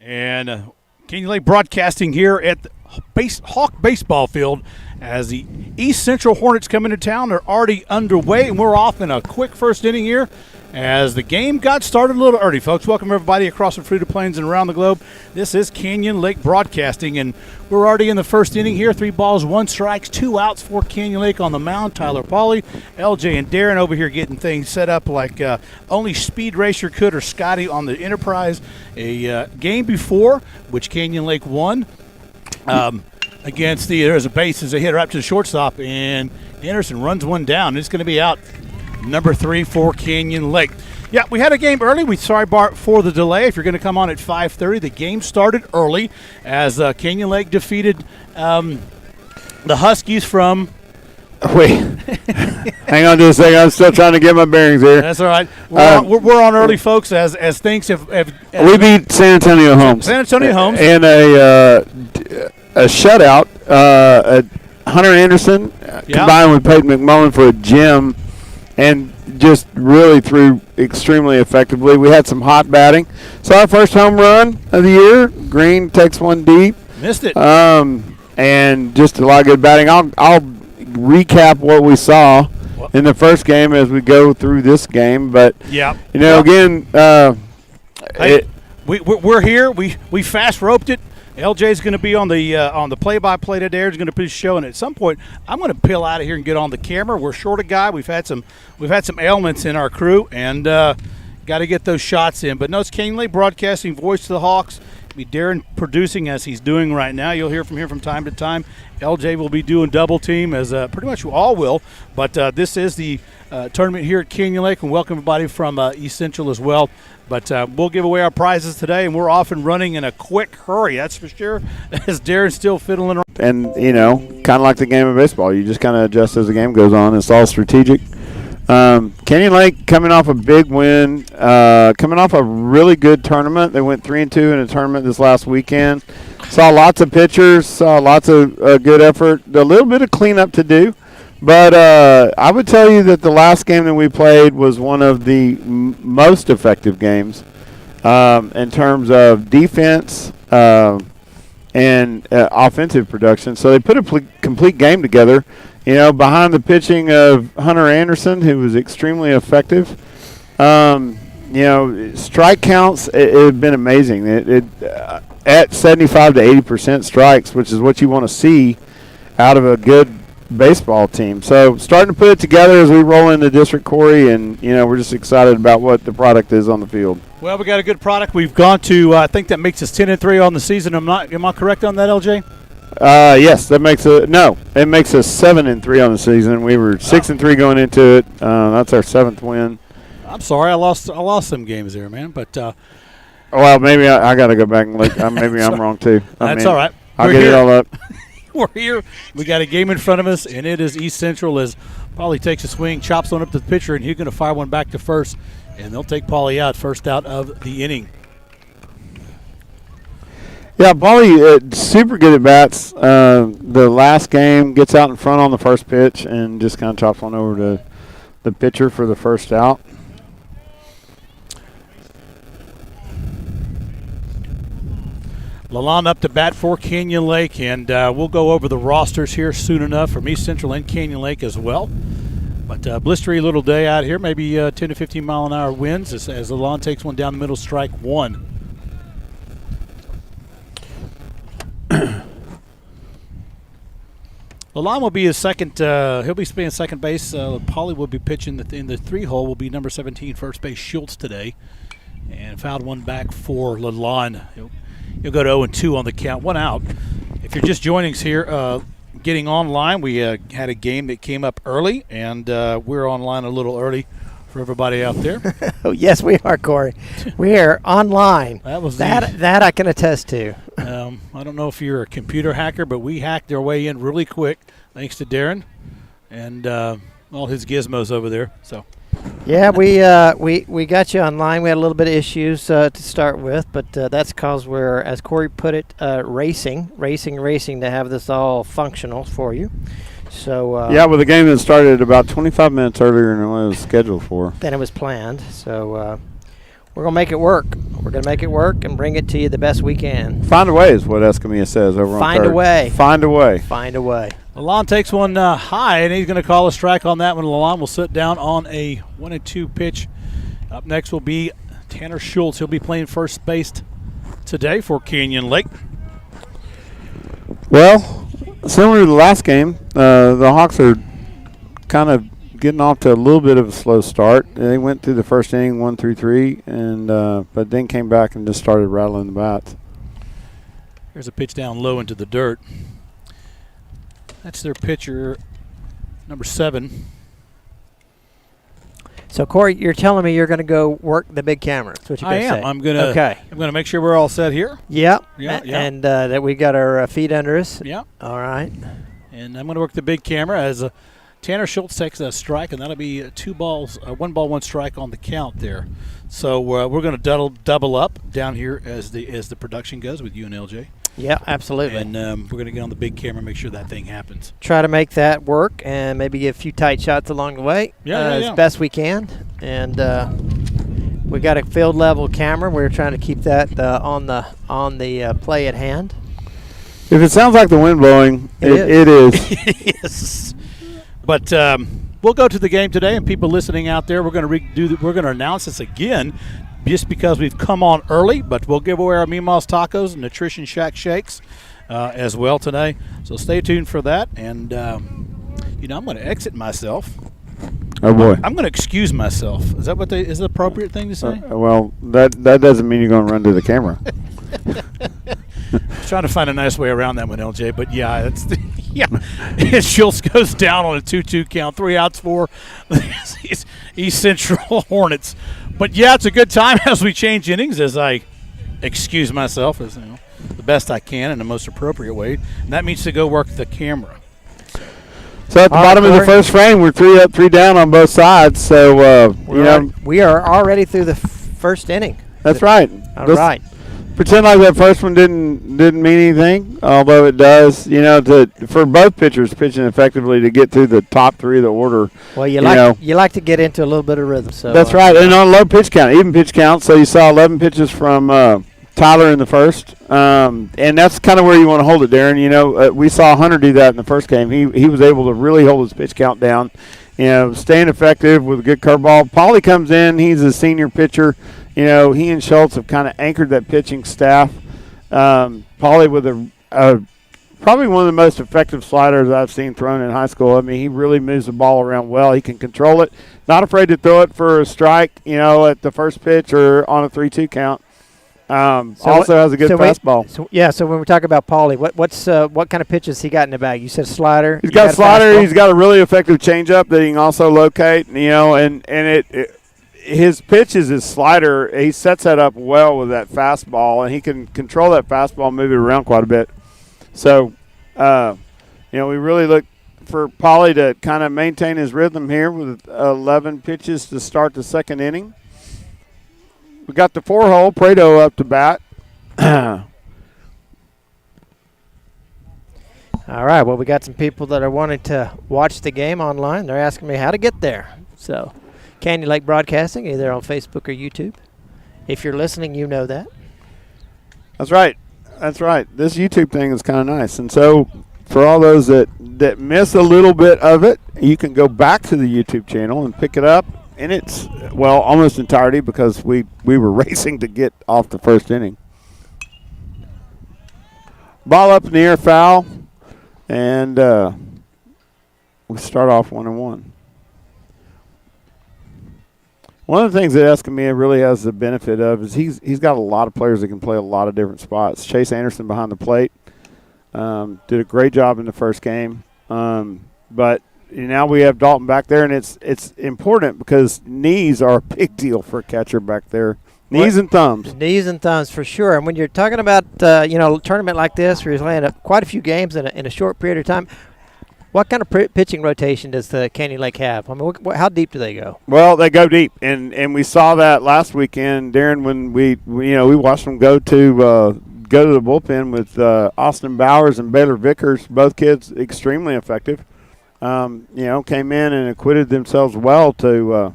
And Canyon Lake Broadcasting here at the Hawk Baseball Field as the East Central Hornets come into town. They're already underway, and we're off in a quick first inning here as the game got started a little early, folks. Welcome, everybody, across the Fruita Plains and around the globe. This is Canyon Lake Broadcasting, and we're already in the first inning here. 3 balls, 1 strike, 2 outs for Canyon Lake on the mound. Tyler Pauly, LJ, and Darren over here getting things set up like only Speed Racer could, or Scotty on the Enterprise. A game before, which Canyon Lake won against there's a base as a hitter up to the shortstop, and Anderson runs one down. It's going to be out. Number 3 for Canyon Lake. Yeah, we had a game early. We're sorry, Bart, for the delay. If you're going to come on at 5:30, the game started early as Canyon Lake defeated the Huskies from. Wait, hang on just a second. I'm still trying to get my bearings here. That's all right. We're on early, folks, as things have we beat San Antonio Homes. San Antonio Homes. And a shutout. Hunter Anderson combined with Peyton McMullen for a gem, and just really threw extremely effectively. We had some hot batting. So our first home run of the year. Green takes one deep. Missed it. And just a lot of good batting. I'll recap what we saw in the first game as we go through this game. But again, we're here. We fast roped it. LJ's going to be on the play-by-play today. He's going to be showing. At some point, I'm going to peel out of here and get on the camera. We're short a guy. We've had some ailments in our crew, and got to get those shots in. But no, it's Canyon Lake Broadcasting, voice to the Hawks. Be Darren producing as he's doing right now. You'll hear from here from time to time. LJ will be doing double team, as pretty much you all will. But this is the tournament here at Canyon Lake, and welcome everybody from East Central as well. But we'll give away our prizes today, and we're off and running in a quick hurry, that's for sure, as Darren's still fiddling around. And, kind of like the game of baseball, you just kind of adjust as the game goes on. It's all strategic. Canyon Lake coming off a big win, coming off a really good tournament. They went 3-2 in a tournament this last weekend. Saw lots of pitchers, saw lots of good effort, a little bit of cleanup to do. But I would tell you that the last game that we played was one of the most effective games in terms of defense and offensive production. So they put a complete game together, behind the pitching of Hunter Anderson, who was extremely effective. Strike counts, it had been amazing. At 75 to 80% strikes, which is what you want to see out of a good baseball team. So starting to put it together as we roll into District Corey, and we're just excited about what the product is on the field. Well, we got a good product. We've gone to I think that makes us 10-3 on the season. Am I correct on that, LJ? Yes, that makes it makes us 7-3 on the season. We were 6-3 going into it. That's our 7th win. I'm sorry, I lost some games there, man. But well, maybe I got to go back and look. Maybe I'm wrong too. That's all right. I'll get it all up. We're here. We got a game in front of us, and it is East Central as Pauly takes a swing, chops one up to the pitcher, and he's going to fire one back to first, and they'll take Pauly out, first out of the inning. Yeah, Pauly, super good at bats. The last game gets out in front on the first pitch and just kind of chops one over to the pitcher for the first out. Lalonde up to bat for Canyon Lake, and we'll go over the rosters here soon enough from East Central and Canyon Lake as well. But blistery little day out here, maybe 10 to 15 mile an hour winds as Lalonde takes one down the middle, strike one. Lalonde will be his second. He'll be playing second base. Pauly will be pitching in the 3-hole. Will be number 17, first base Schultz today, and fouled one back for Lalonde. He'll go to 0-2 on the count, 1 out. If you're just joining us here, getting online, we had a game that came up early, and we're online a little early for everybody out there. Oh, yes, we are, Corey. We are online. That I can attest to. I don't know if you're a computer hacker, but we hacked our way in really quick, thanks to Darren and all his gizmos over there. So. Yeah, we got you online. We had a little bit of issues to start with, but that's because we're, as Corey put it, racing to have this all functional for you. So yeah, with a game that started about 25 minutes earlier than it was scheduled for. Than it was planned. So We're going to make it work. We're going to make it work and bring it to you the best we can. Find a way is what Escamilla says over on Find third. a way. Find a way. Find a way. Lalonde takes one high, and he's going to call a strike on that one. Lalonde will sit down on a 1-2 pitch. Up next will be Tanner Schultz. He'll be playing first base today for Canyon Lake. Well, similar to the last game, the Hawks are kind of getting off to a little bit of a slow start. They went through the first inning 1-3, and but then came back and just started rattling the bats. Here's a pitch down low into the dirt. That's their pitcher, number 7. So, Corey, you're telling me you're going to go work the big camera. That's what you're going to say. I am. I'm going to make sure we're all set here. Yep. Yeah. And that we got our feet under us. Yeah. All right. And I'm going to work the big camera as Tanner Schultz takes a strike, and that'll be 2 balls, 1 ball, 1 strike on the count there. So we're going to double up down here as the production goes with UNLJ. Yeah, absolutely. And we're going to get on the big camera and make sure that thing happens. Try to make that work and maybe get a few tight shots along the way as best we can. And we got a field level camera. We're trying to keep that on the play at hand. If it sounds like the wind blowing, it is. Yes. But we'll go to the game today, and people listening out there, we're going to announce this again, just because we've come on early. But we'll give away our Mima's Tacos and Nutrition Shack shakes as well today. So stay tuned for that. And I'm going to exit myself. Oh boy! I'm going to excuse myself. Is that is the appropriate thing to say? Well, that doesn't mean you're going to run to the camera. Trying to find a nice way around that one, LJ. But yeah, And Schultz goes down on a 2-2 count, 3 outs for East Central Hornets. But yeah, it's a good time as we change innings, as I excuse myself as the best I can in the most appropriate way. And that means to go work the camera. So at the bottom of the first frame, we're 3 up, 3 down on both sides. So we are already through the first inning. That's right. All right. Pretend like that first one didn't mean anything, although it does. For both pitchers pitching effectively to get through the top 3 of the order. Well, you like to get into a little bit of rhythm. So that's right, and on low pitch count, even pitch count. So you saw 11 pitches from Tyler in the first, and that's kind of where you want to hold it, Darren. We saw Hunter do that in the first game. He was able to really hold his pitch count down. Staying effective with a good curveball. Pauly comes in. He's a senior pitcher. He and Schultz have kind of anchored that pitching staff. Pauly with probably one of the most effective sliders I've seen thrown in high school. I mean, he really moves the ball around well. He can control it. Not afraid to throw it for a strike, at the first pitch or on a 3-2 count. Also has a good fastball. So when we talk about Pauly, what kind of pitches he got in the bag? You said slider. He's got a slider. He's got a really effective changeup that he can also locate. His pitch is his slider. He sets that up well with that fastball, and he can control that fastball, move it around quite a bit. So, we really look for Pauly to kind of maintain his rhythm here with 11 pitches to start the second inning. We got the 4-hole, Prado up to bat. All right, well, we got some people that are wanting to watch the game online. They're asking me how to get there. So, Canyon Lake Broadcasting, either on Facebook or YouTube. If you're listening, you know that. That's right. This YouTube thing is kind of nice. And so for all those that miss a little bit of it, you can go back to the YouTube channel and pick it up. And it's, almost entirety because we were racing to get off the first inning. Ball up in the air, foul. And we start off 1-1. One of the things that Escamilla really has the benefit of is he's got a lot of players that can play a lot of different spots. Chase Anderson behind the plate did a great job in the first game, but now we have Dalton back there, and it's important because knees are a big deal for a catcher back there. Knees and thumbs. Knees and thumbs for sure. And when you're talking about a tournament like this where you're playing quite a few games in a short period of time, what kind of pitching rotation does the Canyon Lake have? I mean, how deep do they go? Well, they go deep, and we saw that last weekend, Darren, when we watched them go to the bullpen with Austin Bowers and Baylor Vickers, both kids extremely effective. Came in and acquitted themselves well to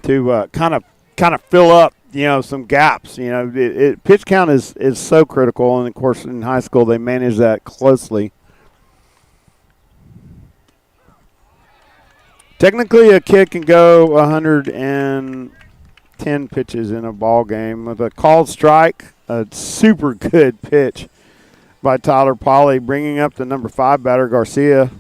kind of kind of fill up, some gaps. Pitch count is so critical, and of course in high school they manage that closely. Technically, a kid can go 110 pitches in a ball game with a called strike, a super good pitch by Tyler Polly, bringing up the number 5 batter, Garcia.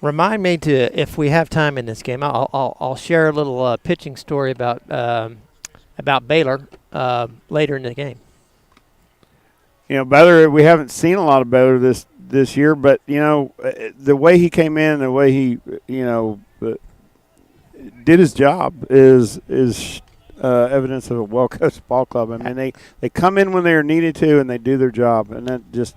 Remind me to, if we have time in this game, I'll share a little pitching story about Baylor later in the game. Baylor, we haven't seen a lot of Baylor this year, but the way he came in, the way he did his job is evidence of a well-coached ball club. I mean, they come in when they are needed to, and they do their job, and that just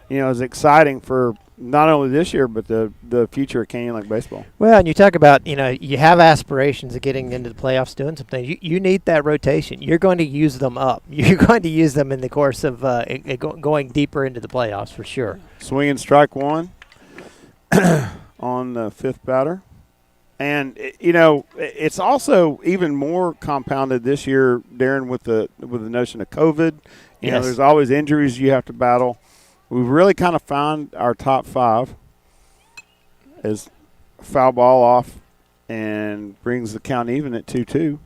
is exciting for not only this year but the future of Canyon Lake baseball. Well, and you talk about you have aspirations of getting into the playoffs, doing some things. You need that rotation. You're going to use them up. You're going to use them in the course of going deeper into the playoffs for sure. Swing and strike 1 on the 5th batter. And it's also even more compounded this year, Darren, with the notion of COVID. Yes. There's always injuries you have to battle. We've really kind of found our top 5 as foul ball off and brings the count even at 2-2.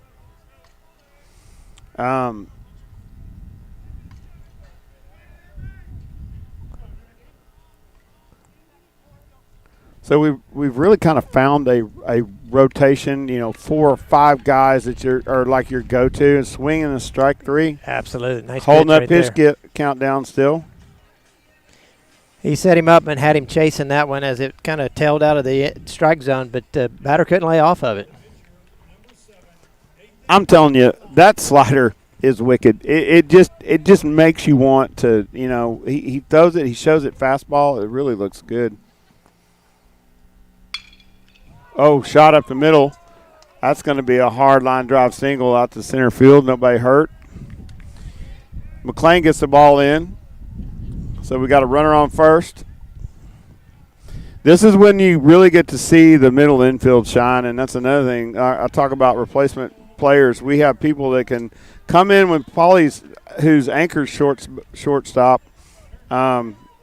So we've really kind of found a rotation, 4 or 5 guys that are like your go-to, and swinging a strike 3. Absolutely. Nice holding up pitch his countdown still. He set him up and had him chasing that one as it kind of tailed out of the strike zone, but batter couldn't lay off of it. I'm telling you, that slider is wicked. It just makes you want to, he throws it, he shows it fastball. It really looks good. Oh, shot up the middle. That's going to be a hard line drive single out to center field. Nobody hurt. McLean gets the ball in. So we got a runner on first. This is when you really get to see the middle infield shine, and that's another thing. I talk about replacement players. We have people that can come in when Paulie's, who's anchors shortstop.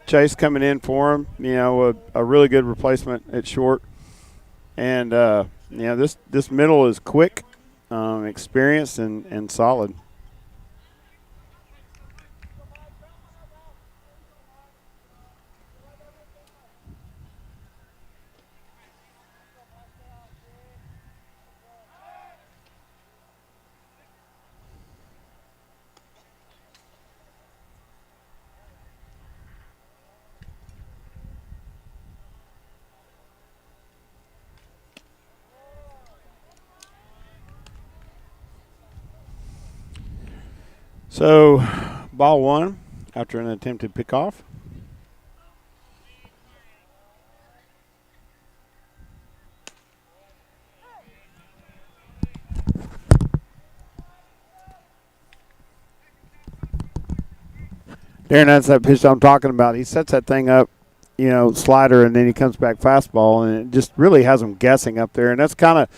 Chase coming in for him. A really good replacement at short. And this middle is quick, experienced, and solid. So, ball 1 after an attempted pickoff. Darren, that's that pitch I'm talking about. He sets that thing up, slider, and then he comes back fastball, and it just really has him guessing up there. And that's kind of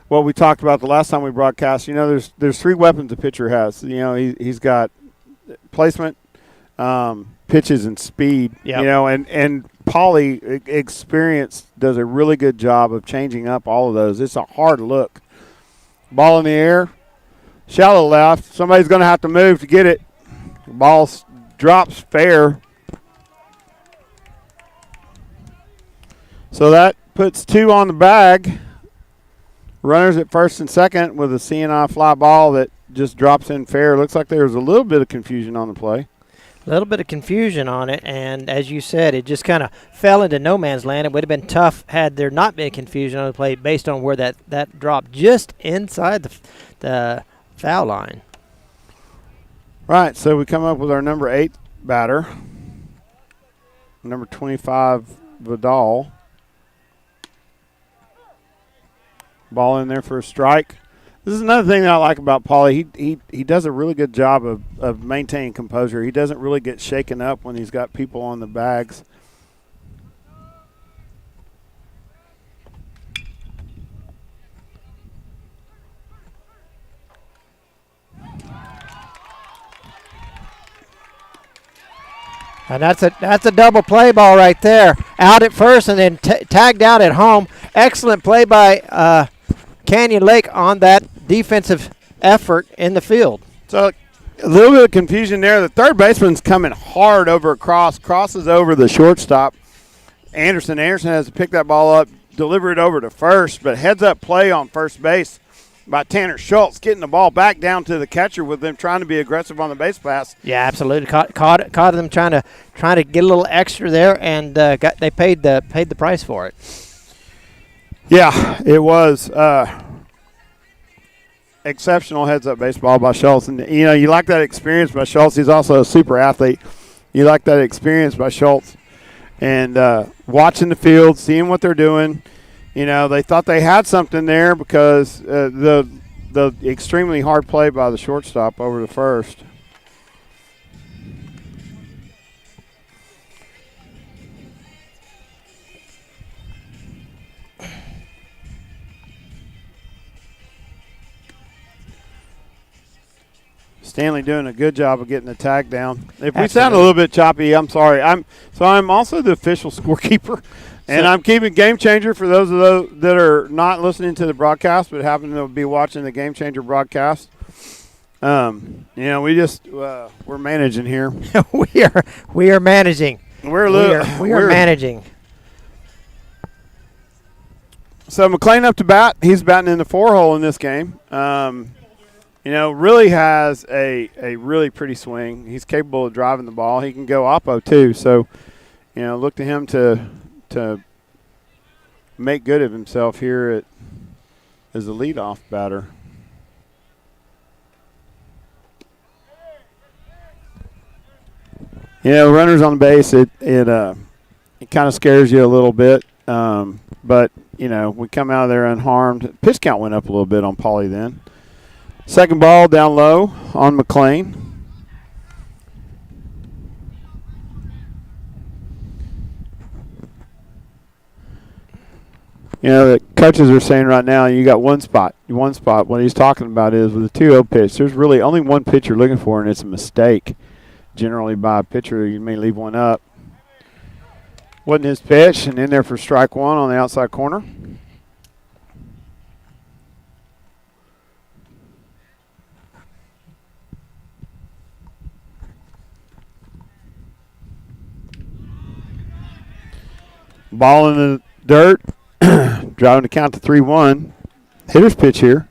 what we talked about the last time we broadcast. There's 3 weapons a pitcher has. He's got placement, pitches, and speed. Yep. And Paulie, experience, does a really good job of changing up all of those. It's a hard look. Ball in the air, shallow left. Somebody's going to have to move to get it. Ball drops fair. So that puts 2 on the bag. Runners at first and second with a CNI fly ball that just drops in fair. Looks like there was a little bit of confusion on the play. A little bit of confusion on it, and as you said, it just kind of fell into no man's land. It would have been tough had there not been confusion on the play based on where that dropped just inside the foul line. Right, so we come up with our number 8 batter, number 25, Vidal. Ball in there for a strike. This is another thing that I like about Paulie. He does a really good job of maintaining composure. He doesn't really get shaken up when he's got people on the bags. And that's a double play ball right there. Out at first and then tagged out at home. Excellent play by Canyon Lake on that defensive effort in the field. So a little bit of confusion there. The third baseman's coming hard over across, crosses over the shortstop. Anderson has to pick that ball up, deliver it over to first, but heads up play on first base by Tanner Schultz, getting the ball back down to the catcher with them trying to be aggressive on the base pass. Yeah, absolutely. Caught them trying to get a little extra there, and they paid the price for it. Yeah, it was exceptional heads-up baseball by Schultz. And, you like that experience by Schultz. He's also a super athlete. You like that experience by Schultz. And watching the field, seeing what they're doing. They thought they had something there because the extremely hard play by the shortstop over the first. Stanley doing a good job of getting the tag down. If we sound a little bit choppy, I'm sorry. I'm also the official scorekeeper, and I'm keeping Game Changer for those of those that are not listening to the broadcast but happen to be watching the Game Changer broadcast. We just we're managing here. we are managing. We are managing. So McLean up to bat. He's batting in the 4-hole in this game. Really has a really pretty swing. He's capable of driving the ball. He can go oppo too. So, look to him to make good of himself here as a leadoff batter. Runners on base. It kind of scares you a little bit. But we come out of there unharmed. Pitch count went up a little bit on Pauly then. Second ball down low on McLean. The coaches are saying right now you got one spot. What he's talking about is with the 2-0 pitch, there's really only one pitch you're looking for, and it's a mistake. Generally by a pitcher, you may leave one up. Wasn't his pitch, and in there for strike one on the outside corner. Ball in the dirt, driving to count to 3-1. Hitter's pitch here.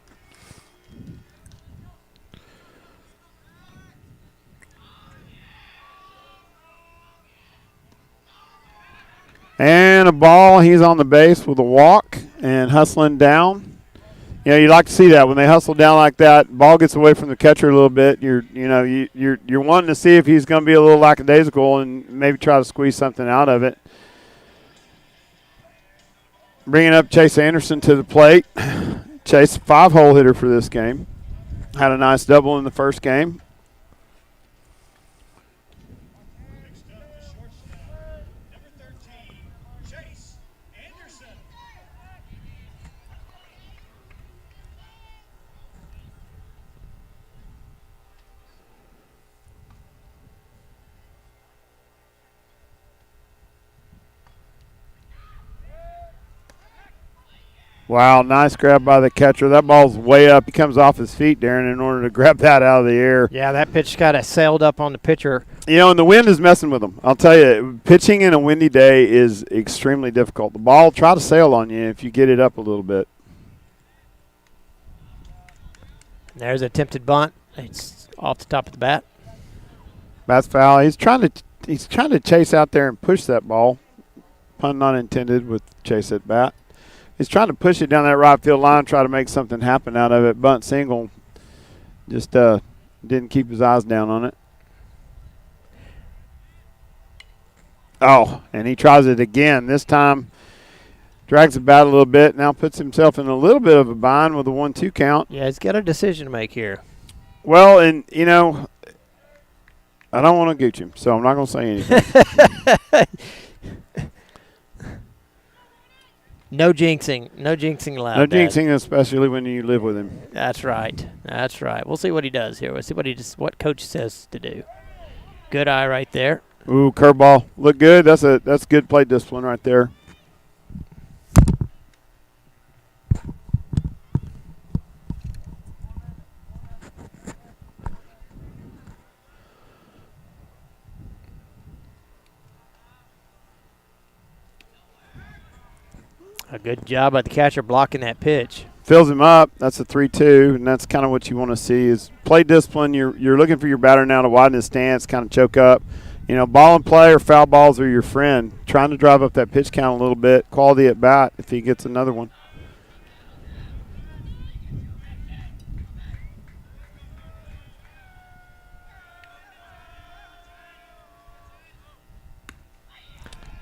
And a ball. He's on the base with a walk and hustling down. You like to see that when they hustle down like that. Ball gets away from the catcher a little bit. You're wanting to see if he's going to be a little lackadaisical and maybe try to squeeze something out of it. Bringing up Chase Anderson to the plate. Chase, 5-hole hitter for this game. Had a nice double in the first game. Wow, nice grab by the catcher. That ball's way up. He comes off his feet, Darren, in order to grab that out of the air. Yeah, that pitch kind of sailed up on the pitcher. And the wind is messing with him. I'll tell you, pitching in a windy day is extremely difficult. The ball will try to sail on you if you get it up a little bit. There's an attempted bunt. It's off the top of the bat. Bat's foul. He's trying to chase out there and push that ball. Pun not intended with chase at bat. He's trying to push it down that right field line, try to make something happen out of it. Bunt single. Just didn't keep his eyes down on it. Oh, and he tries it again. This time drags the bat a little bit. Now puts himself in a little bit of a bind with a 1-2 count. Yeah, he's got a decision to make here. Well, and, I don't want to gooch him, so I'm not going to say anything. No jinxing. No jinxing allowed. No jinxing, especially when you live with him. That's right. That's right. We'll see what he does here. We'll see what Coach says to do. Good eye right there. Ooh, curveball. Look good. That's good plate discipline right there. A good job by the catcher blocking that pitch. Fills him up. That's a 3-2, and that's kind of what you want to see is plate discipline. You're looking for your batter now to widen his stance, kind of choke up. You know, ball and play or foul balls are your friend. Trying to drive up that pitch count a little bit. Quality at bat if he gets another one.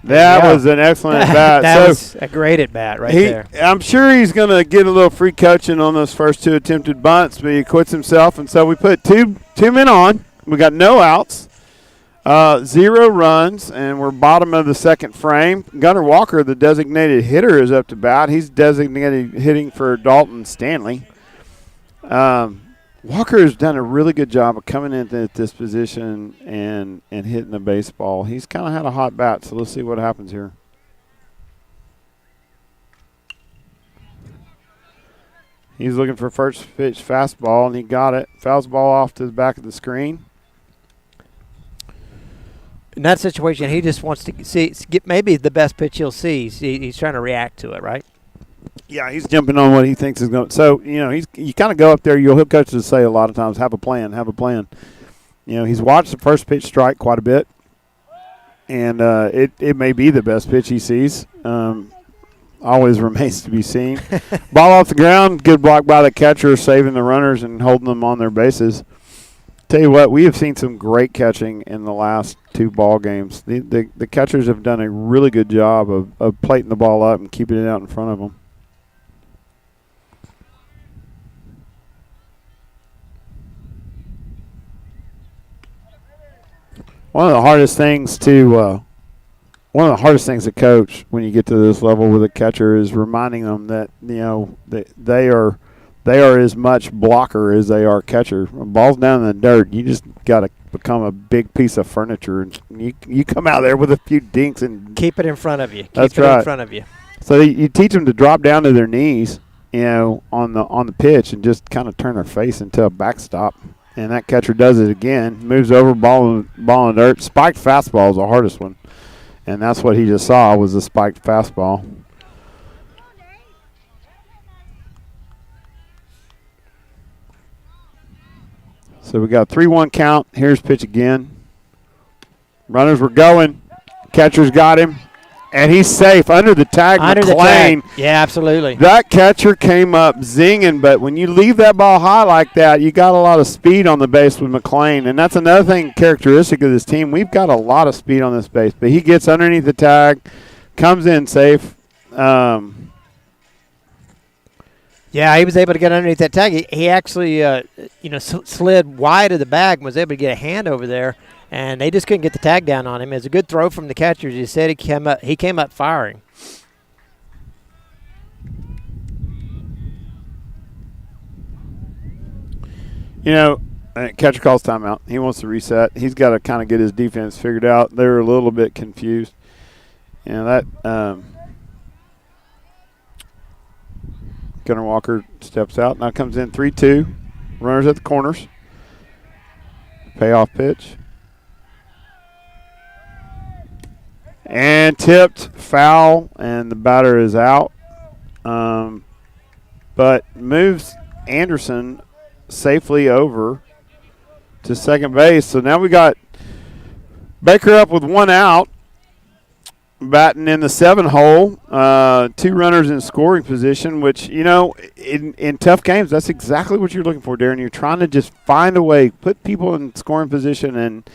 That was an excellent at bat. That was a great at bat right there. I'm sure he's going to get a little free coaching on those first 2 attempted bunts, but he quits himself, and so we put two men on. We got no outs, 0 runs, and we're bottom of the second frame. Gunnar Walker, the designated hitter, is up to bat. He's designated hitting for Dalton Stanley. Walker has done a really good job of coming in at this position and hitting the baseball. He's kind of had a hot bat, so let's see what happens here. He's looking for first pitch fastball, and he got it. Fouls the ball off to the back of the screen. In that situation, he just wants to get maybe the best pitch he'll see. He's trying to react to it, right? Yeah, he's jumping on what he thinks is going. So you kind of go up there. You'll hear coaches say a lot of times, "Have a plan, have a plan." He's watched the first pitch strike quite a bit, and it may be the best pitch he sees. Always remains to be seen. Ball off the ground, good block by the catcher, saving the runners and holding them on their bases. Tell you what, we have seen some great catching in the last 2 ball games. The catchers have done a really good job of plating the ball up and keeping it out in front of them. One of the hardest things to coach when you get to this level with a catcher is reminding them that they are as much blocker as they are catcher. When ball's down in the dirt, you just got to become a big piece of furniture, and you come out there with a few dinks and keep it in front of you. That's keep it right. in front of you. So you teach them to drop down to their knees, on the pitch, and just kind of turn their face into a backstop. And that catcher does it again. Moves over, ball in dirt. Spiked fastball is the hardest one. And that's what he just saw was a spiked fastball. So we got 3-1 count. Here's pitch again. Runners were going. Catcher's got him. And he's safe under the tag. McClain. Yeah, absolutely. That catcher came up zinging, but when you leave that ball high like that, you got a lot of speed on the base with McClain. And that's another thing characteristic of this team. We've got a lot of speed on this base. But he gets underneath the tag, comes in safe. Yeah, he was able to get underneath that tag. He actually, slid wide of the bag and was able to get a hand over there. And they just couldn't get the tag down on him. It was a good throw from the catcher. As you said, he came up firing. Catcher calls timeout. He wants to reset. He's got to kind of get his defense figured out. They're a little bit confused. Gunnar Walker steps out. Now comes in 3-2. Runners at the corners. Payoff pitch. And tipped, foul, and the batter is out. But moves Anderson safely over to second base. So now we got Baker up with 1 out, batting in the 7 hole. 2 runners in scoring position, which, in tough games, that's exactly what you're looking for, Darren. You're trying to just find a way, put people in scoring position and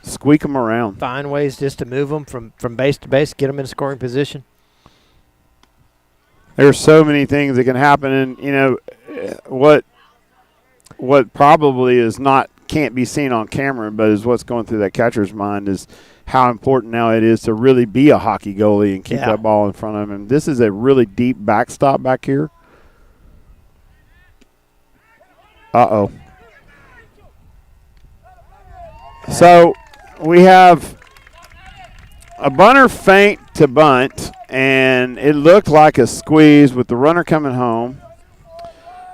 squeak them around. Find ways just to move them from base to base, get them in scoring position. There's so many things that can happen, and what probably can't be seen on camera, but is what's going through that catcher's mind is how important now it is to really be a hockey goalie and keep that ball in front of him. This is a really deep backstop back here. So we have a bunter feint to bunt, and it looked like a squeeze with the runner coming home.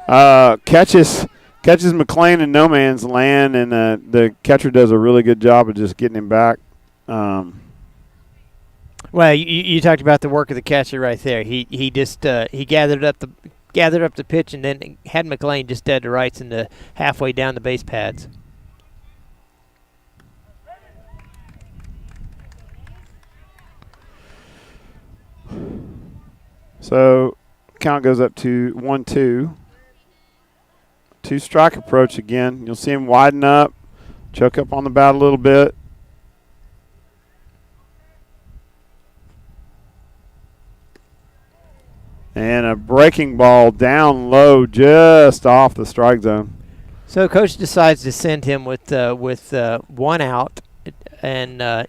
Catches McLean in no man's land, and the catcher does a really good job of just getting him back. Well, you talked about the work of the catcher right there. He just he gathered up the pitch and then had McLean just dead to rights in the halfway down the base pads. So count goes up to 1-2. 2-strike approach again. You'll see him widen up, choke up on the bat a little bit. And a breaking ball down low just off the strike zone. So coach decides to send him with one out and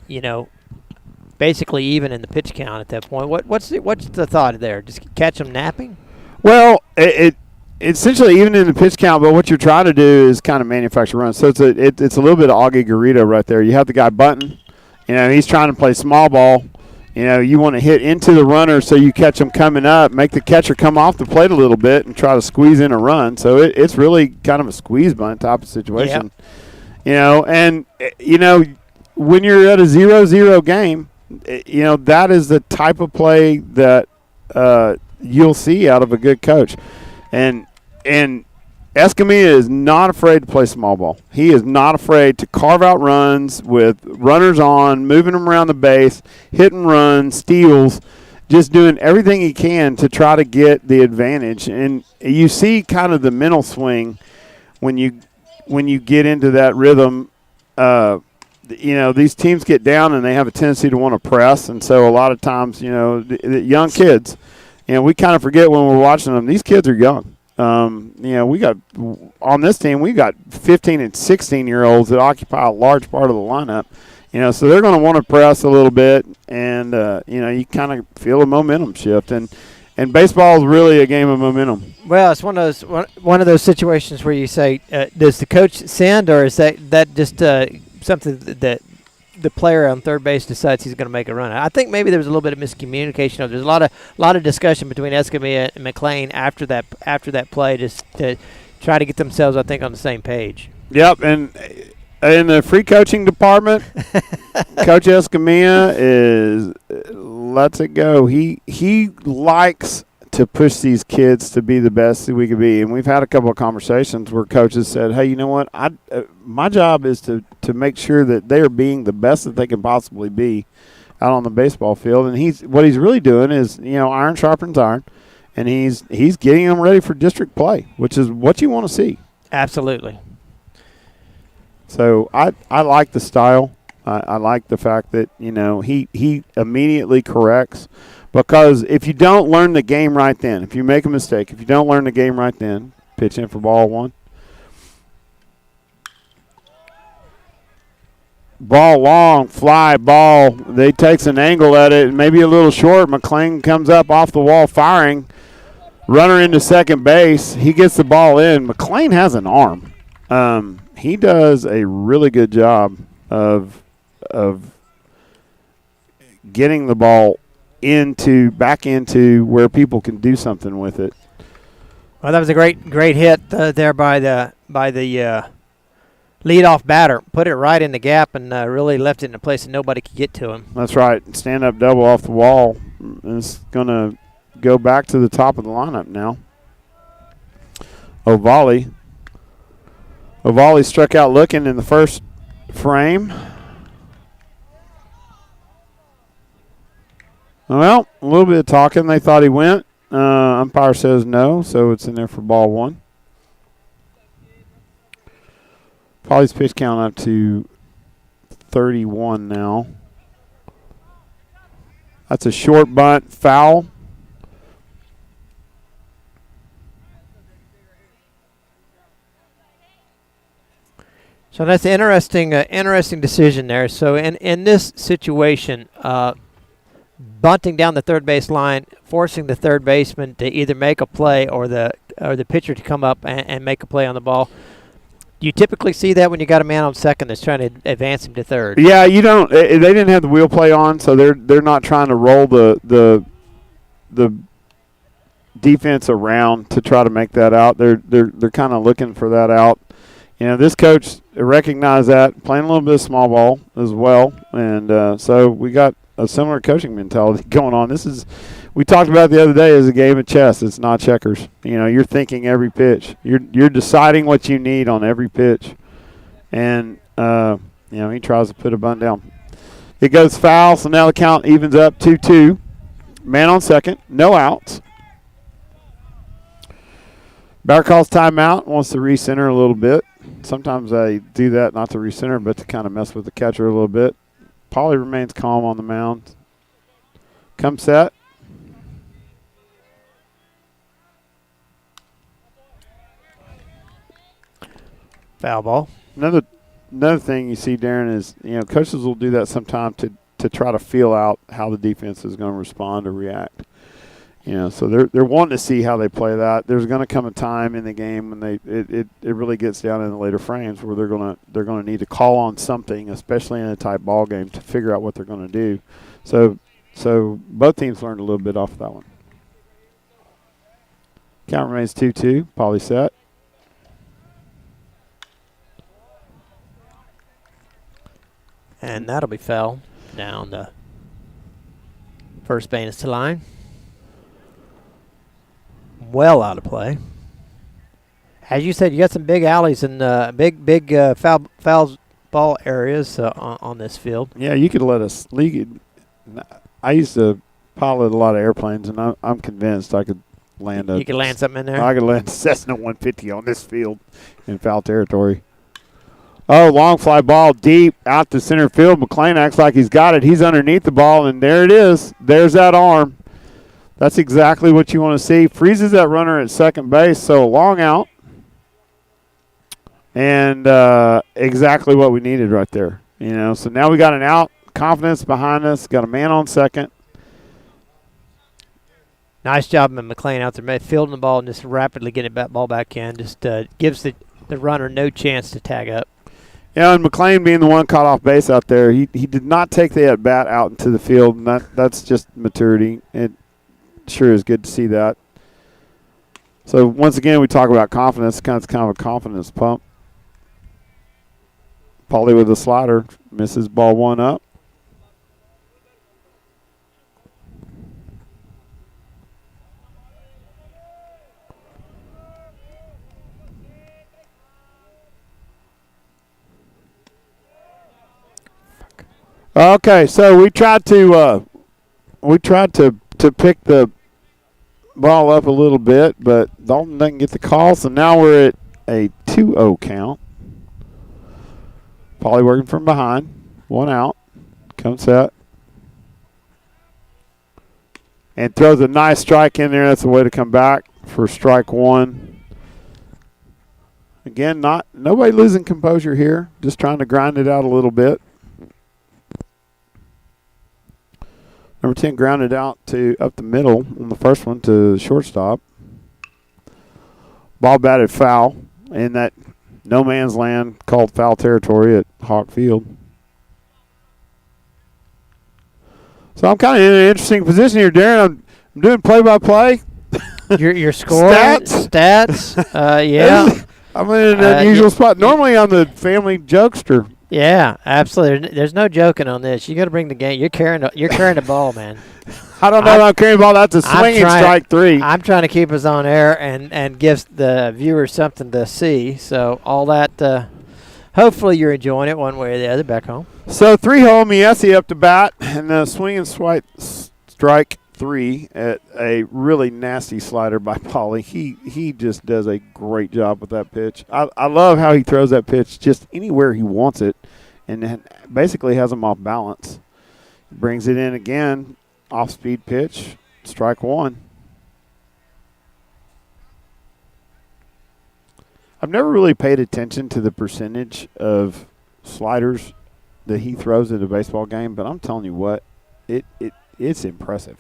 basically even in the pitch count at that point. What's the thought there? Just catch him napping? Well, it essentially even in the pitch count, but what you're trying to do is kind of manufacture runs. So it's a little bit of Augie Garrido right there. You have the guy bunting. He's trying to play small ball. You want to hit into the runner so you catch him coming up, make the catcher come off the plate a little bit and try to squeeze in a run. So it's really kind of a squeeze bunt type of situation. Yep. When you're at a 0-0 game, that is the type of play that you'll see out of a good coach. And Escamilla is not afraid to play small ball. He is not afraid to carve out runs with runners on, moving them around the base, hitting runs, steals, just doing everything he can to try to get the advantage. And you see kind of the mental swing when you get into that rhythm. These teams get down and they have a tendency to want to press. And so a lot of times, the young kids, we kind of forget when we're watching them, these kids are young. We got on this team, we got 15 and 16-year-olds that occupy a large part of the lineup. So they're going to want to press a little bit, and you kind of feel a momentum shift. And baseball is really a game of momentum. Well, it's one of those situations where you say, does the coach send, or is that just something that the player on third base decides he's going to make a run? I think maybe there was a little bit of miscommunication. There's a lot of discussion between Escamilla and McLean after that play, just to try to get themselves, I think, on the same page. Yep, and in the free coaching department, Coach Escamilla lets it go. He likes to push these kids to be the best that we could be. And we've had a couple of conversations where coaches said, hey, you know what, my job is to make sure that they are being the best that they can possibly be out on the baseball field. And what he's really doing is, iron sharpens iron, and he's getting them ready for district play, which is what you want to see. Absolutely. So I like the style. I like the fact that, he immediately corrects. Because if you don't learn the game right then, if you make a mistake, if you don't learn the game right then, pitch in for ball one. Ball long, fly ball. They takes an angle at it, maybe a little short. McLean comes up off the wall firing. Runner into second base. He gets the ball in. McLean has an arm. He does a really good job of getting the ball back into where people can do something with it. Well, that was a great hit there by the leadoff batter. Put it right in the gap and really left it in a place that nobody could get to him. That's right. Stand-up double off the wall. It's going to go back to the top of the lineup now. Ovali struck out looking in the first frame. Well, a little bit of talking. They thought he went. Umpire says no, so it's in there for ball one. Polly's pitch count up to 31 now. That's a short bunt, foul. So that's an interesting decision there. So in this situation, bunting down the third base line, forcing the third baseman to either make a play or the pitcher to come up and make a play on the ball. Do you typically see that when you got a man on second that's trying to advance him to third? Yeah, you don't. They didn't have the wheel play on, so they're not trying to roll the defense around to try to make that out. They're kind of looking for that out. This coach recognized that, playing a little bit of small ball as well, and so we got a similar coaching mentality going on. We talked about it the other day as a game of chess. It's not checkers. You're thinking every pitch. You're deciding what you need on every pitch, and he tries to put a bunt down. It goes foul, so now the count evens up 2-2. Man on second, no outs. Batter calls timeout, wants to recenter a little bit. Sometimes I do that not to recenter, but to kind of mess with the catcher a little bit. Pauly remains calm on the mound. Come set. Foul ball. Another thing you see, Darren, is coaches will do that sometimes to try to feel out how the defense is going to respond or react. So they're wanting to see how they play that. There's going to come a time in the game when it really gets down in the later frames where they're going to need to call on something, especially in a tight ball game, to figure out what they're going to do. So both teams learned a little bit off of that one. Count remains 2-2. Pauly set. And that'll be foul down the first base line. Well out of play. As you said, you got some big alleys and big foul ball areas on this field. Yeah, you could let us lead. I used to pilot a lot of airplanes, and I'm convinced I could land You could land something in there? I could land Cessna 150 on this field in foul territory. Oh, long fly ball deep out to center field. McLean acts like he's got it. He's underneath the ball, and there it is. There's that arm. That's exactly what you want to see. Freezes that runner at second base, so long out. And exactly what we needed right there. So now we got an out. Confidence behind us. Got a man on second. Nice job of McLean out there, fielding the ball and just rapidly getting that ball back in. Just gives the runner no chance to tag up. Yeah, and McLean being the one caught off base out there, he did not take the at-bat out into the field, and that's just maturity. It sure is good to see that. So, once again, we talk about confidence. It's kind of a confidence pump. Pauly with a slider. Misses ball one up. Okay, so we tried to pick the ball up a little bit, but Dalton doesn't get the call, so now we're at a 2-0 count. Pauly working from behind, one out, comes set, and throws a nice strike in there. That's a way to come back for strike one. Again, nobody losing composure here, just trying to grind it out a little bit. Number 10 grounded out to up the middle on the first one to shortstop. Ball batted foul in that no man's land called foul territory at Hawk Field. So I'm kind of in an interesting position here, Darren. I'm doing play-by-play. Your score? Stats. Yeah. I'm in an unusual spot. Normally I'm the family jokester. Yeah, absolutely. There's no joking on this. You got to bring the game. You're carrying the ball, man. I don't know if I'm carrying the ball. That's a swinging strike three. I'm trying to keep us on air and give the viewers something to see. So all that, hopefully you're enjoying it one way or the other back home. So 3-hole Miesi up to bat, and the swinging strike three at a really nasty slider by Pauly. He just does a great job with that pitch. I love how he throws that pitch just anywhere he wants it, and basically has him off balance. Brings it in again, off-speed pitch, strike one. I've never really paid attention to the percentage of sliders that he throws in a baseball game, but I'm telling you what, it's impressive.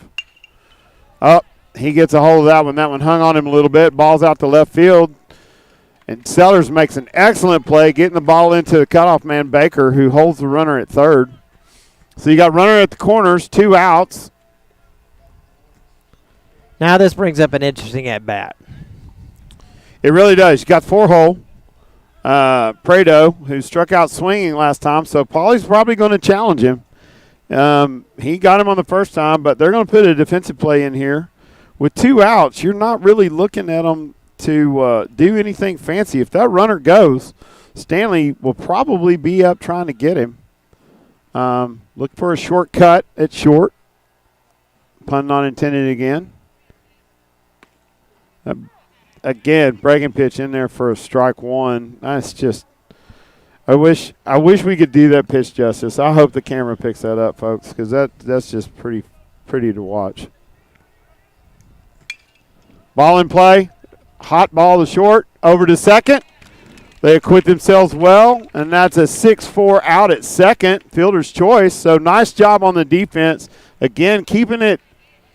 Oh, he gets a hold of that one. That one hung on him a little bit. Ball's out to left field. And Sellers makes an excellent play, getting the ball into the cutoff man, Baker, who holds the runner at third. So you got runner at the corners, 2 outs. Now this brings up an interesting at-bat. It really does. You got 4-hole. Prado, who struck out swinging last time, so Paulie's probably going to challenge him. He got him on the first time, but they're going to put a defensive play in here. With 2 outs, you're not really looking at them to do anything fancy. If that runner goes, Stanley will probably be up trying to get him. Look for a shortcut at short. Pun not intended again. Again, breaking pitch in there for a strike one. That's just I wish we could do that pitch justice. I hope the camera picks that up, folks, because that's just pretty to watch. Ball in play. Hot ball to short. Over to second. They acquit themselves well, and that's a 6-4 out at second. Fielder's choice. So nice job on the defense. Again, keeping it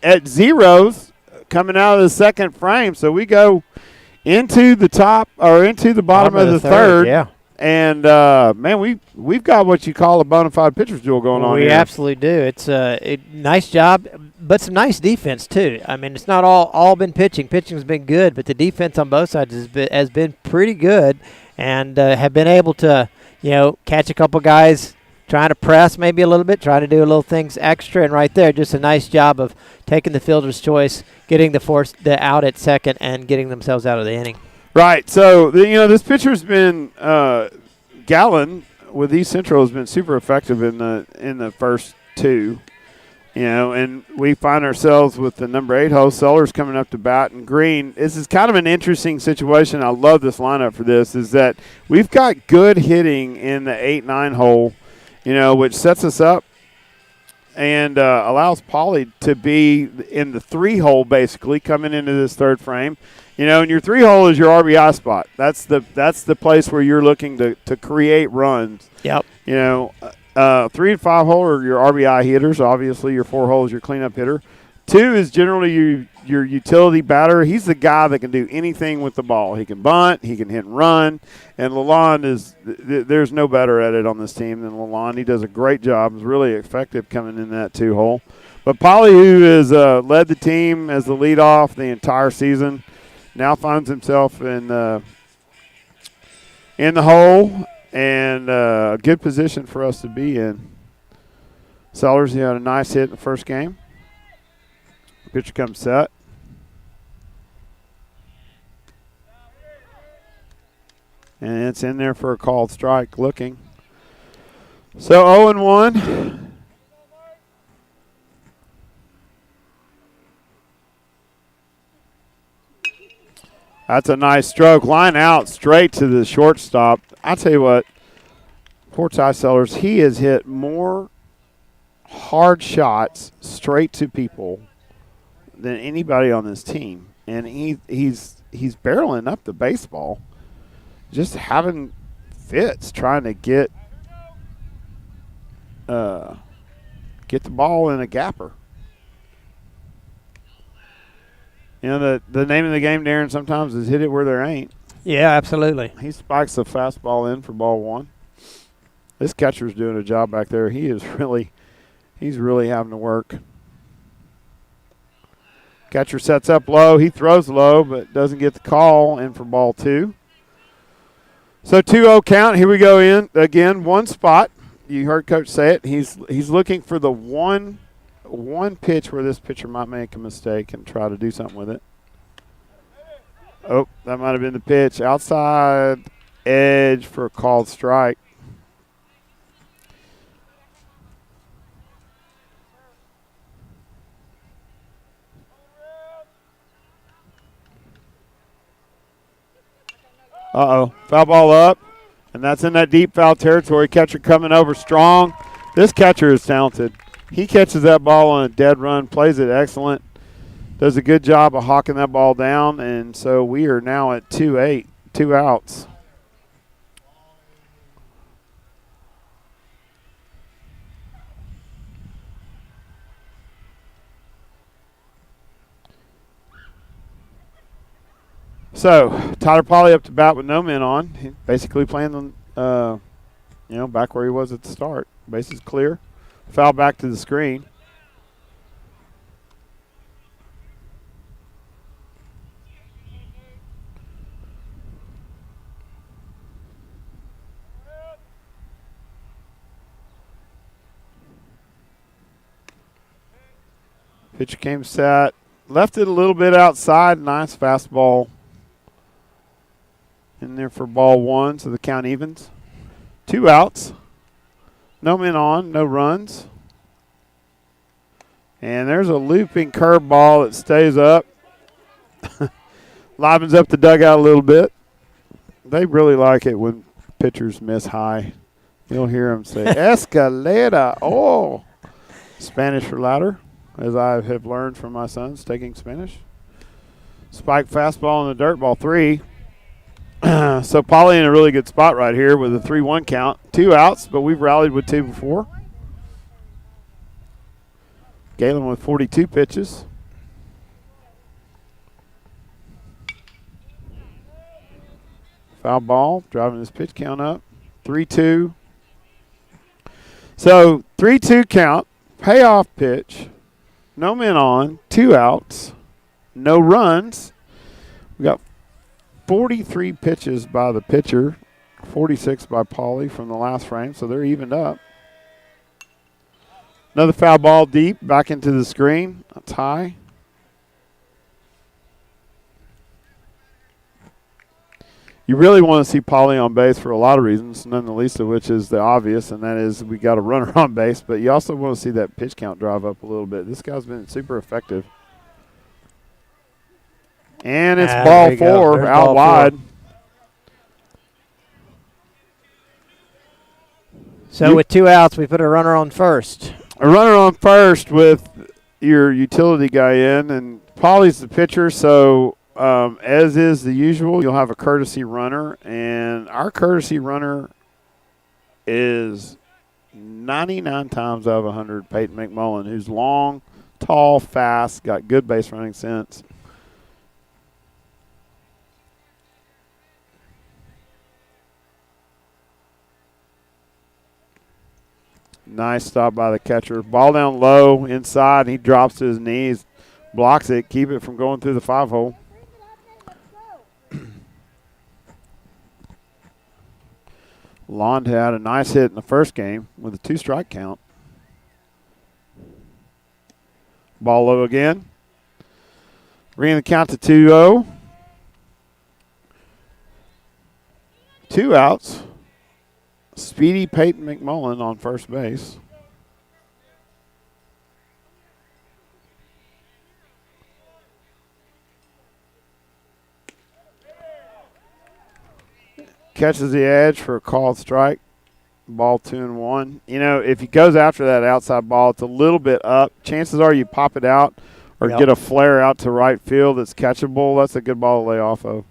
at zeros coming out of the second frame. So we go into the bottom of the third. Yeah. And, man, we've got what you call a bona fide pitcher's duel going on here. We absolutely do. It's a nice job, but some nice defense, too. I mean, it's not all been pitching. Pitching's been good, but the defense on both sides has been pretty good and have been able to, catch a couple guys trying to press maybe a little bit, trying to do a little things extra. And right there, just a nice job of taking the fielder's choice, getting the out at second, and getting themselves out of the inning. Right. So, this pitcher's been Gallen with East Central has been super effective in the first 2. And we find ourselves with the number 8 hole, Sellers coming up to bat, and Green. This is kind of an interesting situation. I love this lineup for this, is that we've got good hitting in the 8-9 hole, which sets us up and allows Paulie to be in the 3 hole basically coming into this third frame. And your 3 hole is your RBI spot. That's the place where you're looking to create runs. Yep. 3 and 5 hole are your RBI hitters. Obviously, your 4 hole is your cleanup hitter. 2 is generally your utility batter. He's the guy that can do anything with the ball. He can bunt. He can hit and run. And Lalonde there's no better at it on this team than Lalonde. He does a great job. He's really effective coming in that 2 hole. But Paulie, who has led the team as the leadoff the entire season, now finds himself in the hole, and a good position for us to be in. Sellers, he had a nice hit in the first game. Pitcher comes set. And it's in there for a called strike looking. So 0-1. That's a nice stroke. Line out straight to the shortstop. I'll tell you what, poor Ty Sellers, he has hit more hard shots straight to people than anybody on this team. And he's barreling up the baseball, just having fits trying to get the ball in a gapper. The name of the game, Darren, sometimes is hit it where there ain't. Yeah, absolutely. He spikes the fastball in for ball 1. This catcher's doing a job back there. He's really having to work. Catcher sets up low. He throws low, but doesn't get the call in for ball 2. So 2-0 count. Here we go in again. 1 spot. You heard Coach say it. He's looking for the one pitch where this pitcher might make a mistake and try to do something with it. Oh, that might have been the pitch. Outside edge for a called strike. Uh-oh. Foul ball up, and that's in that deep foul territory. Catcher coming over strong. This catcher is talented. He catches that ball on a dead run, plays it excellent, does a good job of hawking that ball down, and so we are now at 2-8, 2 outs. So Tyler Polly up to bat with no men on. He basically playing back where he was at the start. Bases clear. Foul back to the screen. Pitcher came set. Left it a little bit outside. Nice fastball in there for ball one, so the count evens. 2 outs. No men on, no runs. And there's a looping curveball that stays up. Livens up the dugout a little bit. They really like it when pitchers miss high. You'll hear them say, Escalera. Oh, Spanish for louder, as I have learned from my sons taking Spanish. Spike fastball in the dirt, ball 3. So Polly in a really good spot right here with a 3-1 count. 2 outs, but we've rallied with 2 before. Galen with 42 pitches. Foul ball, driving this pitch count up. 3-2. So 3-2 count, payoff pitch, no men on, 2 outs, no runs. We got 43 pitches by the pitcher, 46 by Pauly from the last frame, so they're evened up. Another foul ball deep, back into the screen, a tie. You really want to see Pauly on base for a lot of reasons, none the least of which is the obvious, and that is we got a runner on base, but you also want to see that pitch count drive up a little bit. This guy's been super effective. And it's ball 4 out ball wide. 4. So with 2 outs, we put a runner on first. A runner on first with your utility guy in, and Pauly's the pitcher, so as is the usual, you'll have a courtesy runner, and our courtesy runner is 99 times out of 100 Peyton McMullen, who's long, tall, fast, got good base running sense. Nice stop by the catcher. Ball down low, inside. He drops to his knees, blocks it, keep it from going through the 5-hole. Lond had a nice hit in the first game with a 2-strike count. Ball low again. Bringing the count to 2-0. 2 outs. Speedy Peyton McMullen on first base. Catches the edge for a called strike. Ball 2-1. You know, if he goes after that outside ball, it's a little bit up. Chances are you pop it out or get a flare out to right field that's catchable. That's a good ball to lay off of.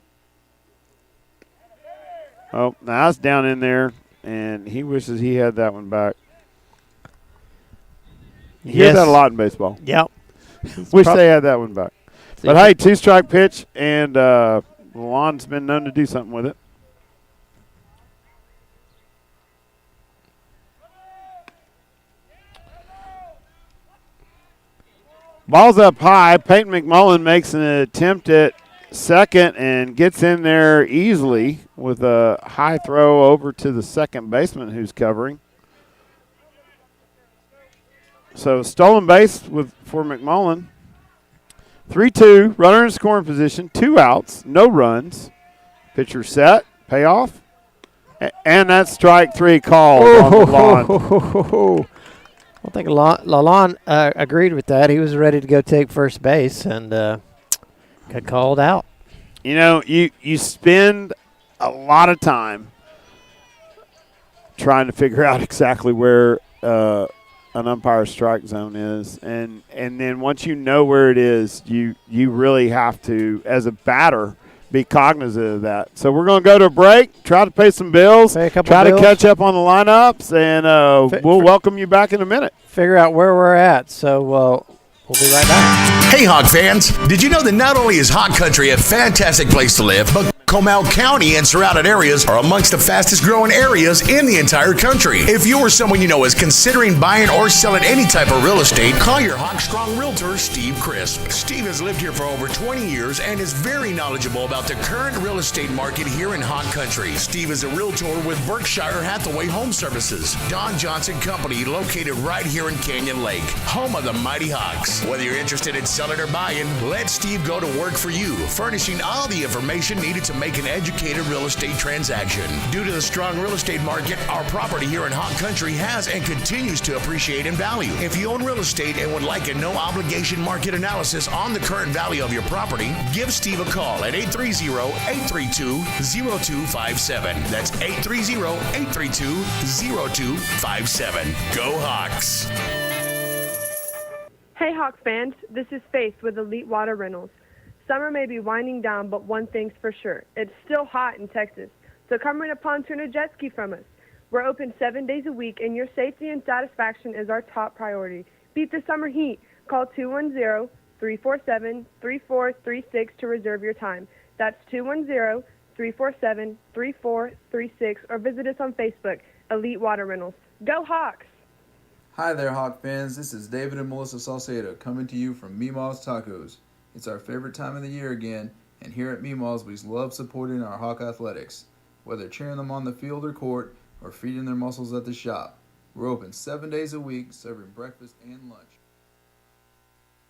Oh, now it's down in there, and he wishes he had that one back. You hear that a lot in baseball. Yep. Wish they had that one back. But, hey, 2-strike pitch, and Lond's been known to do something with it. Ball's up high. Peyton McMullen makes an attempt at second and gets in there easily with a high throw over to the second baseman who's covering. So stolen base for McMullen. 3-2, runner in scoring position, 2 outs, no runs. Pitcher set, payoff. And that's strike 3 called on the lawn. I think Lalonde agreed with that. He was ready to go take first base and got called out. You know, you spend a lot of time trying to figure out exactly where an umpire's strike zone is. And then once you know where it is, you really have to, as a batter, be cognizant of that. So we're going to go to a break, try to pay some bills, to catch up on the lineups, and we'll welcome you back in a minute. Figure out where we're at. So We'll be right back. Hey, Hawk fans. Did you know that not only is Hawk Country a fantastic place to live, but Comal County and surrounding areas are amongst the fastest growing areas in the entire country. If you or someone you know is considering buying or selling any type of real estate, call your Hawk Strong Realtor, Steve Crisp. Steve has lived here for over 20 years and is very knowledgeable about the current real estate market here in Hawk Country. Steve is a realtor with Berkshire Hathaway Home Services, Don Johnson Company, located right here in Canyon Lake, home of the Mighty Hawks. Whether you're interested in selling or buying, let Steve go to work for you, furnishing all the information needed to make an educated real estate transaction. Due to the strong real estate market, our property here in Hawk Country has and continues to appreciate in value. If you own real estate and would like a no-obligation market analysis on the current value of your property, give Steve a call at 830-832-0257. That's 830-832-0257. Go Hawks! Hey Hawk fans, this is Faith with Elite Water Rentals. Summer may be winding down, but one thing's for sure. It's still hot in Texas, so come rent a pontoon or jet ski from us. We're open 7 days a week, and your safety and satisfaction is our top priority. Beat the summer heat. Call 210-347-3436 to reserve your time. That's 210-347-3436, or visit us on Facebook, Elite Water Rentals. Go Hawks! Hi there, Hawk fans. This is David and Melissa Salcedo coming to you from Meemaw's Tacos. It's our favorite time of the year again, and here at Meemaw's we love supporting our Hawk athletics, whether cheering them on the field or court or feeding their muscles at the shop. We're open 7 days a week, serving breakfast and lunch.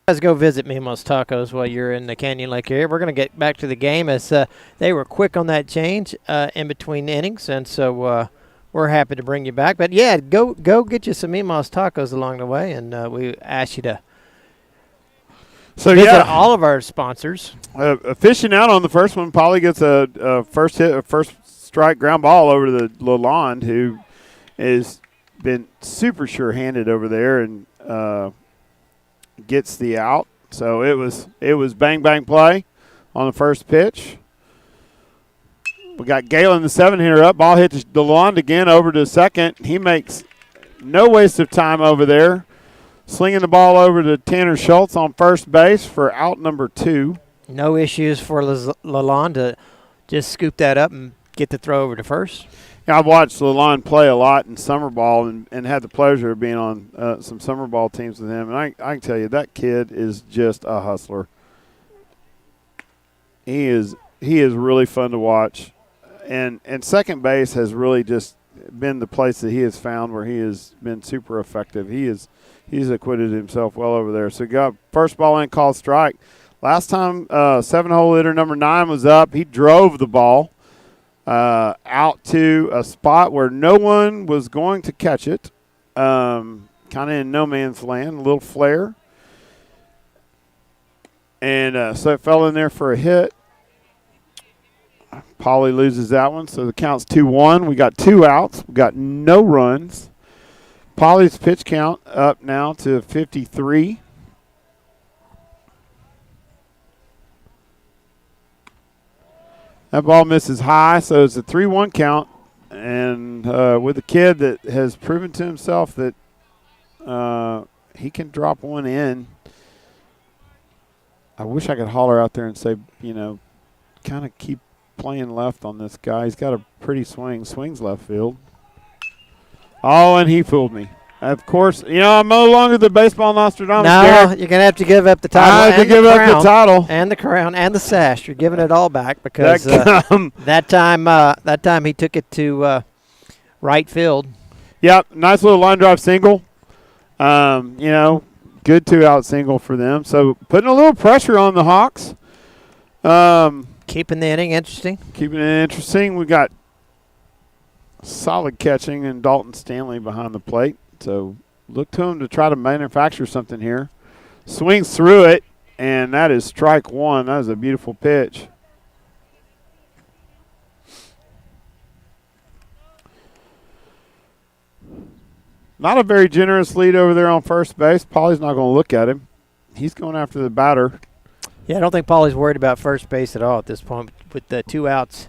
Guys, go visit Meemaw's Tacos while you're in the Canyon Lake area. We're going to get back to the game as they were quick on that change in between innings, and so we're happy to bring you back. But yeah, go get you some Meemaw's Tacos along the way, and we ask you to visit all of our sponsors. Fishing out on the first one, Polly gets a first strike ground ball over to the Lalonde, who has been super sure-handed over there and gets the out. So it was bang bang play on the first pitch. We got Galen, the 7-hitter, up. Ball hits the Lalonde again over to second. He makes no waste of time over there, slinging the ball over to Tanner Schultz on first base for out number 2. No issues for Lalonde to just scoop that up and get the throw over to first. Yeah, I've watched Lalonde play a lot in summer ball and had the pleasure of being on some summer ball teams with him. And I can tell you, that kid is just a hustler. He is really fun to watch. And second base has really just been the place that he has found where he has been super effective. He's acquitted himself well over there. So got first ball in, called strike. Last time 7-hole hitter number 9 was up, he drove the ball out to a spot where no one was going to catch it, kind of in no man's land, a little flare. And so it fell in there for a hit. Pauly loses that one, so the count's 2-1. We got 2 outs. We got no runs. Pauly's pitch count up now to 53. That ball misses high, so it's a 3-1 count. And with a kid that has proven to himself that he can drop one in, I wish I could holler out there and say, kind of keep playing left on this guy. He's got a pretty swing. Swings left field. Oh, and he fooled me. Of course, I'm no longer the baseball Nostradamus. No, Garrett. you're going to have to give up the title. I have to give up the title. And the crown and the sash. You're giving it all back because that time he took it to right field. Yep, nice little line drive single. Good 2-out single for them. So putting a little pressure on the Hawks. Keeping the inning interesting. We got solid catching and Dalton Stanley behind the plate. So look to him to try to manufacture something here. Swings through it, and that is strike 1. That is a beautiful pitch. Not a very generous lead over there on first base. Pauly's not going to look at him. He's going after the batter. Yeah, I don't think Pauly's worried about first base at all at this point with the 2 outs.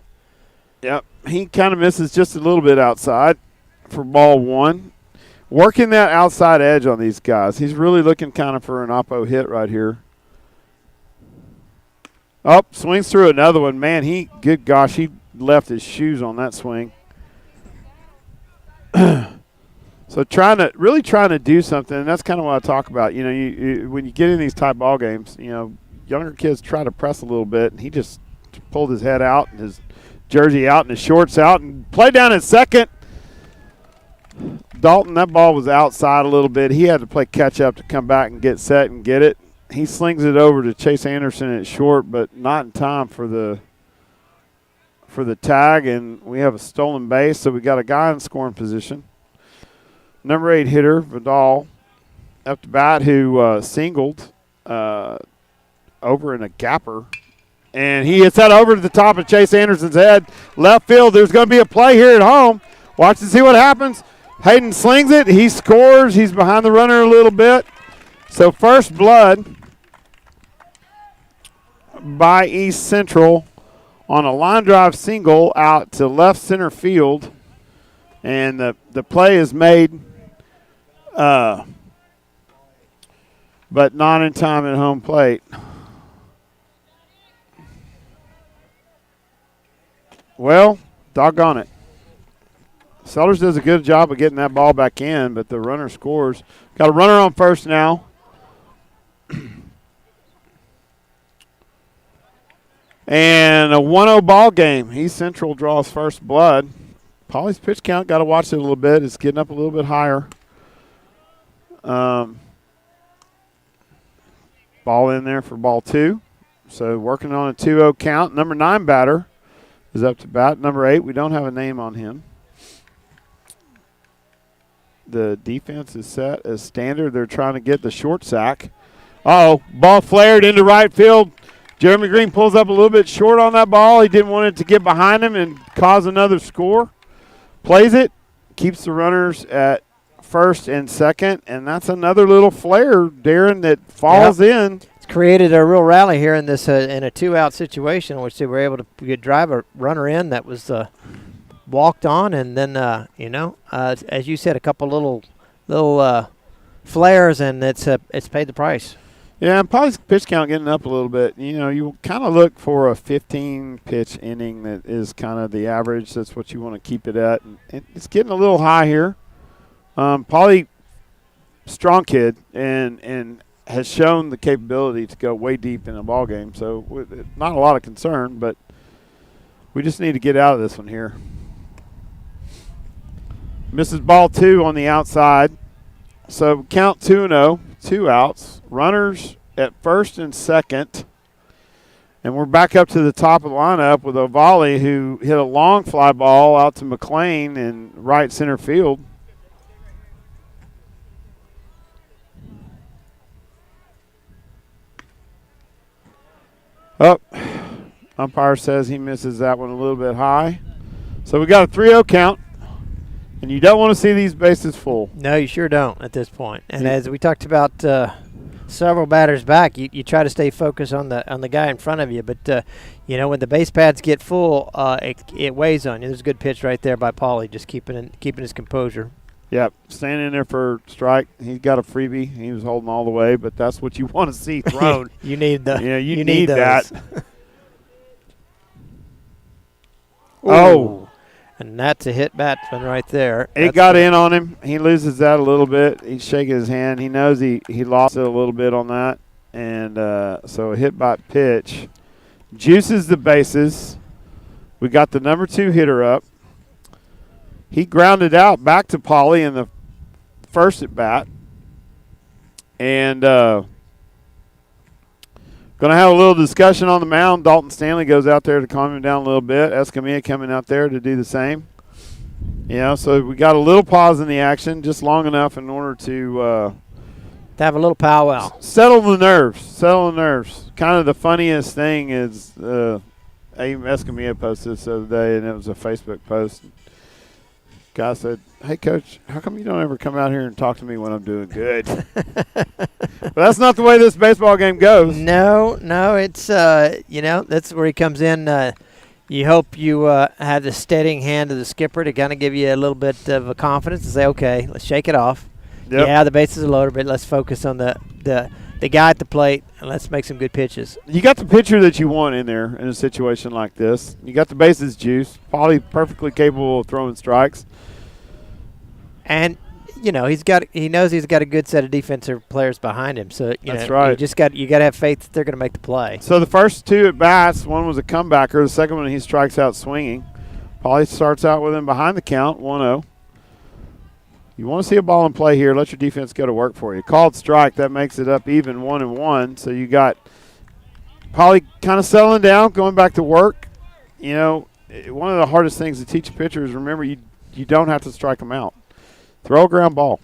Yep, he kind of misses just a little bit outside for ball 1. working that outside edge on these guys. He's really looking kind of for an oppo hit right here. Oh, swings through another one. Man, good gosh, he left his shoes on that swing. So really trying to do something, and that's kind of what I talk about. You know, you when you get in these type ball games, you know, younger kids try to press a little bit, and he just pulled his head out and his jersey out and his shorts out and played down at second. Dalton, that ball was outside a little bit. He had to play catch up to come back and get set and get it. He slings it over to Chase Anderson at short, but not in time for the tag, and we have a stolen base, so we got a guy in scoring position. Number 8 hitter, Vidal, up to bat, who singled over in a gapper. And he hits that over to the top of Chase Anderson's head. Left field, there's going to be a play here at home. Watch and see what happens. Hayden slings it. He scores. He's behind the runner a little bit. So first blood by East Central on a line drive single out to left center field. And the play is made, but not in time at home plate. Well, doggone it. Sellers does a good job of getting that ball back in, but the runner scores. Got a runner on first now. And a 1-0 ball game. East Central draws first blood. Paulie's pitch count, got to watch it a little bit. It's getting up a little bit higher. Ball in there for ball 2. So working on a 2-0 count. Number 9 batter is up to bat. Number 8, we don't have a name on him. The defense is set as standard. They're trying to get the short sack. Uh-oh, ball flared into right field. Jeremy Green pulls up a little bit short on that ball. He didn't want it to get behind him and cause another score. Plays it, keeps the runners at first and second, and that's another little flare, Darren, that falls in. It's created a real rally here in this in a 2-out situation, in which they were able to drive a runner in that was walked on, and then as you said, a couple little flares, and it's paid the price. Yeah, and probably pitch count getting up a little bit. You know, you kind of look for a 15-pitch inning that is kind of the average. That's what you want to keep it at. And it's getting a little high here. Paulie, strong kid, and has shown the capability to go way deep in a ball game. So not a lot of concern, but we just need to get out of this one here. Misses ball 2 on the outside. So count 2-0, 2 outs. Runners at first and second. And we're back up to the top of the lineup with Ovali, who hit a long fly ball out to McLean in right center field. Oh, umpire says he misses that one a little bit high. So we got a 3-0 count. And you don't want to see these bases full. No, you sure don't at this point. And as we talked about several batters back, you try to stay focused on the guy in front of you. But, when the base pads get full, it weighs on you. There's a good pitch right there by Paulie, just keeping his composure. Yep, standing in there for strike. He's got a freebie. He was holding all the way, but that's what you want to see thrown. You need the. Yeah, you need that. Oh. And that's a hit batsman right there. It got in on him. He loses that a little bit. He's shaking his hand. He knows he lost it a little bit on that. And so a hit by pitch. Juices the bases. We got the number 2 hitter up. He grounded out back to Paulie in the first at bat. And going to have a little discussion on the mound. Dalton Stanley goes out there to calm him down a little bit. Escamilla coming out there to do the same. So we got a little pause in the action, just long enough in order to have a little powwow. Settle the nerves. Kind of the funniest thing is Escamilla posted this the other day, and it was a Facebook post. Guy said, "Hey, Coach, how come you don't ever come out here and talk to me when I'm doing good?" But that's not the way this baseball game goes. No, it's that's where he comes in. You hope you have the steadying hand of the skipper to kind of give you a little bit of a confidence and say, okay, let's shake it off. Yep. Yeah, the bases are loaded, but let's focus on the guy at the plate, and let's make some good pitches. You got the pitcher that you want in there in a situation like this. You got the bases juice. Probably perfectly capable of throwing strikes. And he knows he's got a good set of defensive players behind him. So That's right. you got to have faith that they're going to make the play. So the first 2 at bats, one was a comebacker. The second one he strikes out swinging. Paulie starts out with him behind the count, 1-0. You want to see a ball in play here, let your defense go to work for you. Called strike, that makes it up even 1-1. So you got Paulie kind of settling down, going back to work. One of the hardest things to teach a pitcher is remember you don't have to strike them out. Throw a ground ball.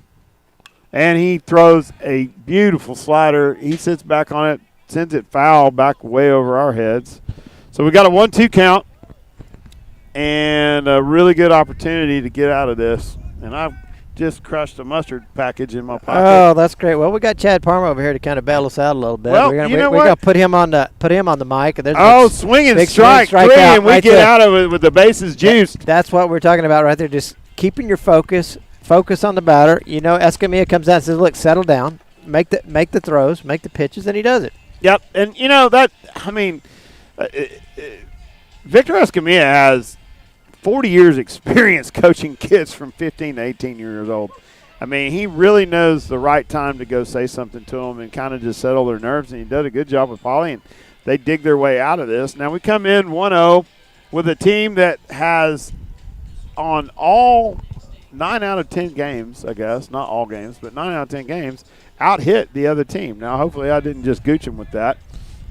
And he throws a beautiful slider. He sits back on it, sends it foul back way over our heads. So we got a 1-2 count and a really good opportunity to get out of this. And I've just crushed a mustard package in my pocket. Oh, that's great. Well, we got Chad Parma over here to kind of bail us out a little bit. Well, we're gonna put him on the mic. And there's swinging strike three, and we right get there. out of it with the bases juiced. That's what we're talking about right there. Just keeping your focus on the batter. Escamilla comes out and says, "Look, settle down, make the throws, make the pitches," and he does it. Yep, and Victor Escamilla has 40 years experience coaching kids from 15 to 18 years old. He really knows the right time to go say something to them and kind of just settle their nerves, and he did a good job with Paulie, and they dig their way out of this. Now we come in 1-0 with a team that has on all 9 out of 10 games, I guess, not all games, but 9 out of 10 games, out-hit the other team. Now, hopefully I didn't just gooch them with that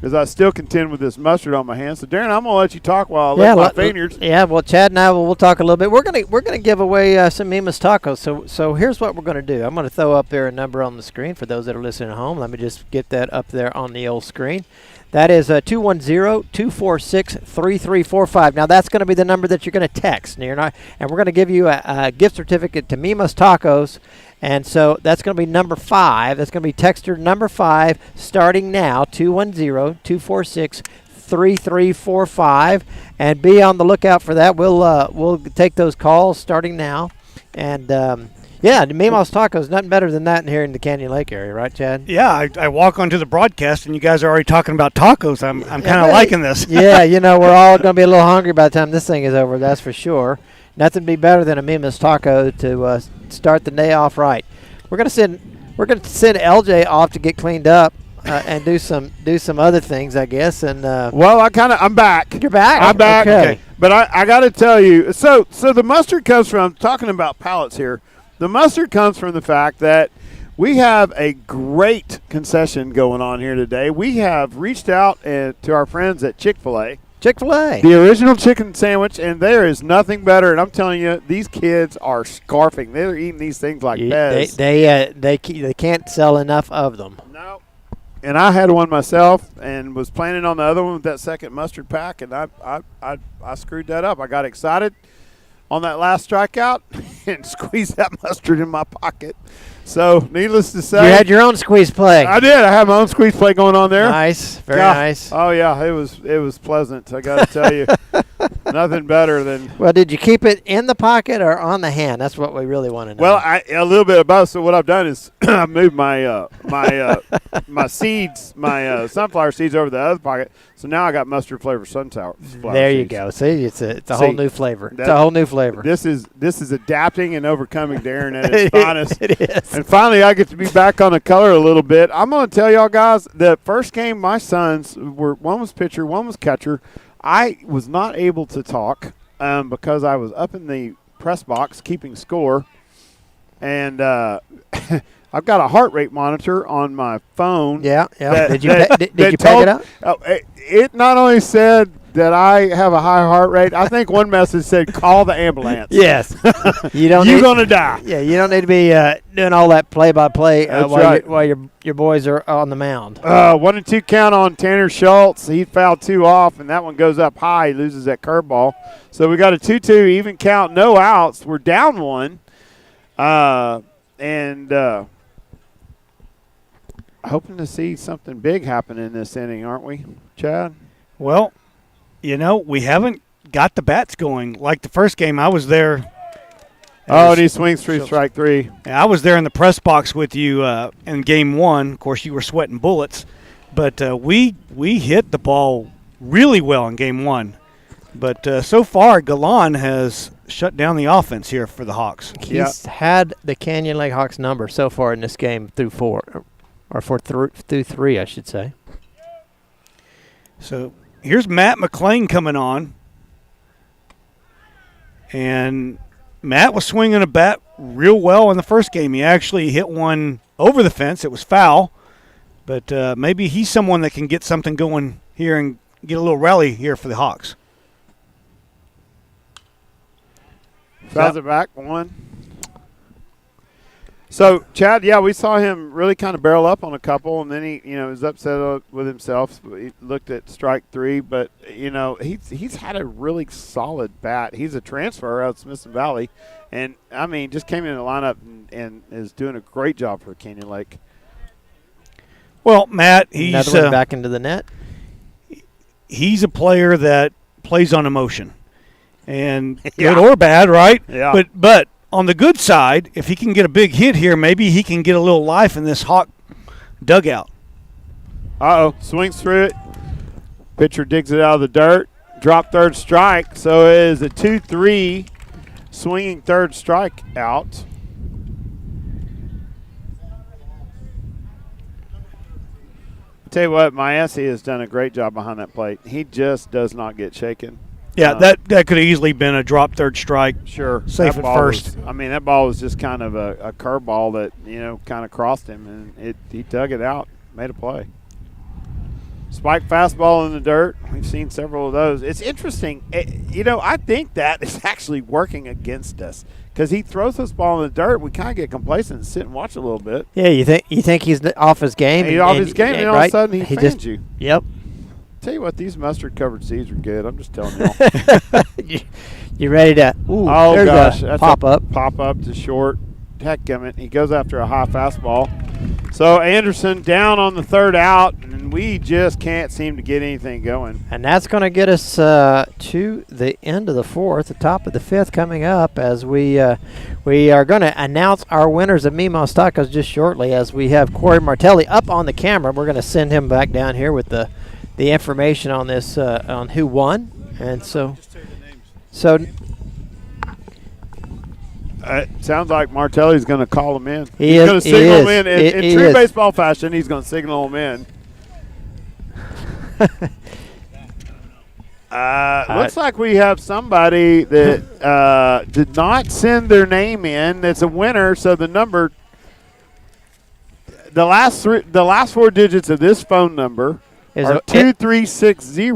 because I still contend with this mustard on my hands. So, Darren, I'm going to let you talk while I lick my fingers. Yeah, well, Chad and I we'll talk a little bit. We're gonna give away some Mima's tacos. So here's what we're going to do. I'm going to throw up there a number on the screen for those that are listening at home. Let me just get that up there on the old screen. That is 210-246-3345. Now, that's going to be the number that you're going to text. And we're going to give you a gift certificate to Mima's Tacos. And so that's going to be number 5. That's going to be texter number 5 starting now, 210-246-3345. And be on the lookout for that. We'll take those calls starting now. And Mima's Tacos, nothing better than that in here in the Canyon Lake area, right, Chad? Yeah, I walk onto the broadcast and you guys are already talking about tacos. I'm kind of liking this. Yeah, we're all going to be a little hungry by the time this thing is over, that's for sure. Nothing would be better than a Mima's Taco to start the day off right. We're going to send LJ off to get cleaned up and do some other things, I guess. And well, I'm back. You're back. I'm back. Okay. But I got to tell you, so the mustard comes from talking about pallets here. The mustard comes from the fact that we have a great concession going on here today. We have reached out to our friends at Chick-fil-A. Chick-fil-A. The original chicken sandwich, and there is nothing better. And I'm telling you, these kids are scarfing. They're eating these things like Pez. They can't sell enough of them. No. And I had one myself and was planning on the other one with that second mustard pack, and I screwed that up. I got excited on that last strikeout and squeezed that mustard in my pocket. So, needless to say, you had your own squeeze play. I did. I had my own squeeze play going on there. Nice, very nice. Oh yeah, it was pleasant. I got to tell you, nothing better than. Well, did you keep it in the pocket or on the hand? That's what we really want to know. Well, a little bit of both. So what I've done is I moved my my seeds, my sunflower seeds over the other pocket. So now I got mustard flavored sunflower. There you go. See, it's a whole new flavor. It's a whole new flavor. This is adapting and overcoming Darren at its finest. It is. And finally, I get to be back on the color a little bit. I'm going to tell y'all guys, the first game, my sons one was pitcher, one was catcher. I was not able to talk because I was up in the press box keeping score, and I've got a heart rate monitor on my phone. Yeah. Did you pack it up? It not only said that I have a high heart rate, I think one message said, call the ambulance. Yes. You're going to die. Yeah, you don't need to be doing all that play-by-play while your boys are on the mound. 1-2 count on Tanner Schultz. He fouled 2 off, and that one goes up high. He loses that curveball. So we got a 2-2 even count, no outs. We're down 1. And hoping to see something big happen in this inning, aren't we, Chad? Well, we haven't got the bats going. Like the first game, I was there. Oh, and he swings through strike three. I was there in the press box with you in game one. Of course, you were sweating bullets. But we hit the ball really well in game one. But so far, Galan has shut down the offense here for the Hawks. He's had the Canyon Lake Hawks number so far in this game through through three, I should say. So here's Matt McClain coming on. And Matt was swinging a bat real well in the first game. He actually hit one over the fence. It was foul. But maybe he's someone that can get something going here and get a little rally here for the Hawks. Fouls it back, one. So, Chad, we saw him really kind of barrel up on a couple, and then he, was upset with himself. He looked at strike three, but, he's had a really solid bat. He's a transfer out of Smithson Valley, and, just came in the lineup and is doing a great job for Canyon Lake. Well, Matt, he's another one back into the net. He's a player that plays on emotion, and good or bad, right? Yeah. But on the good side, if he can get a big hit here, maybe he can get a little life in this Hawk dugout. Swings through it. Pitcher digs it out of the dirt. Drop third strike. So it is a 2-3 swinging third strike out. Tell you what, Maesi has done a great job behind that plate. He just does not get shaken. Yeah, that could have easily been a drop third strike. Sure. Safe at first. That ball was just kind of a curveball that, kind of crossed him, and he dug it out, made a play. Spike fastball in the dirt. We've seen several of those. It's interesting. I think that is actually working against us because he throws this ball in the dirt. We kind of get complacent and sit and watch a little bit. Yeah, you think he's off his game? He's off his game, and all of a sudden he fans you. Yep. Tell you what, these mustard-covered seeds are good. I'm just telling y'all. You ready to? Ooh, oh gosh, that's pop up to short. Heck, he goes after a high fastball. So Anderson down on the third out, and we just can't seem to get anything going. And that's going to get us to the end of the fourth, the top of the fifth coming up, as we are going to announce our winners of Mima's Tacos just shortly, as we have Corey Martelli up on the camera. We're going to send him back down here with the information on this, on who won. And so it sounds like Martelli's going to call them in. He's going to signal them in. In true baseball fashion, he's going to signal them in. Looks like we have somebody that did not send their name in. That's a winner. So the number, the last four digits of this phone number are 2360,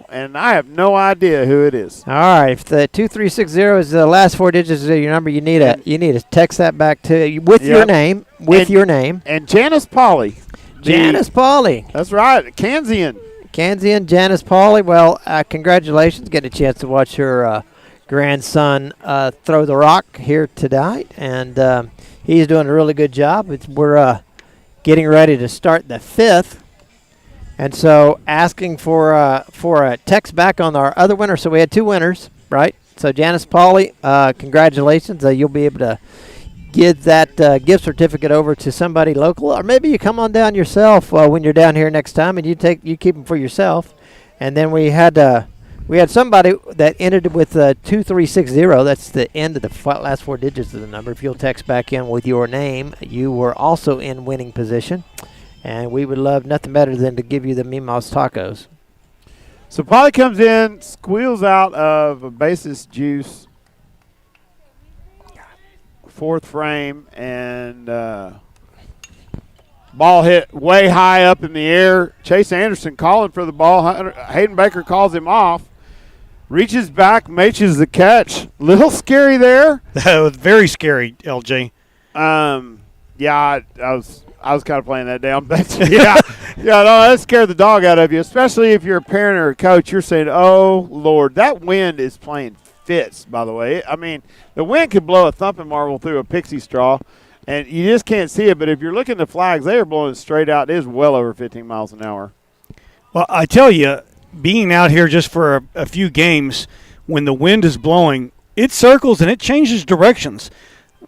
and I have no idea who it is. All right, if the 2360 is the last four digits of your number, you need to text that back to with your name, your name. And Janice Pauley. Janice Pauley. That's right, Kansian, Janice Pauley. Well, congratulations, getting a chance to watch her grandson throw the rock here tonight, and he's doing a really good job. We're getting ready to start the fifth. And so asking for a text back on our other winner. So we had two winners, right? So Janice Pauley, congratulations. You'll be able to give that gift certificate over to somebody local, or maybe you come on down yourself when you're down here next time, and you keep them for yourself. And then we had somebody that ended with 2360. That's the end of the last four digits of the number. If you'll text back in with your name, you were also in winning position. And we would love nothing better than to give you the Mima's Tacos. So Polly comes in, squeals out of a basis juice, fourth frame, and ball hit way high up in the air. Chase Anderson calling for the ball. Hayden Baker calls him off. Reaches back, makes the catch. Little scary there. That was very scary, LJ. I was kind of playing that down. That scared the dog out of you, especially if you're a parent or a coach. You're saying, oh, Lord, that wind is playing fits, by the way. The wind could blow a thumping marble through a pixie straw, and you just can't see it. But if you're looking at the flags, they are blowing straight out. It is well over 15 miles an hour. Well, I tell you, being out here just for a few games, when the wind is blowing, it circles and it changes directions.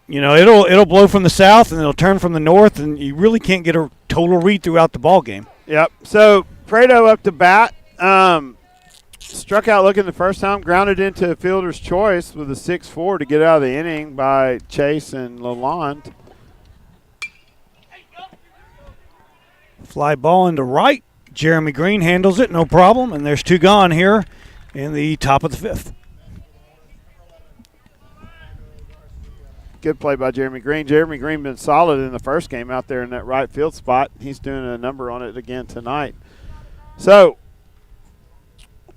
You know, it'll blow from the south and it'll turn from the north, and you really can't get a total read throughout the ball game. Yep. So Prado up to bat. Struck out looking the first time, grounded into a fielder's choice with a 6-4 to get out of the inning by Chase and Lalonde. Fly ball into right. Jeremy Green handles it, no problem, and there's 2 gone here in the top of the 5th. Good play by Jeremy Green. Jeremy Green been solid in the first game out there in that right field spot. He's doing a number on it again tonight. So,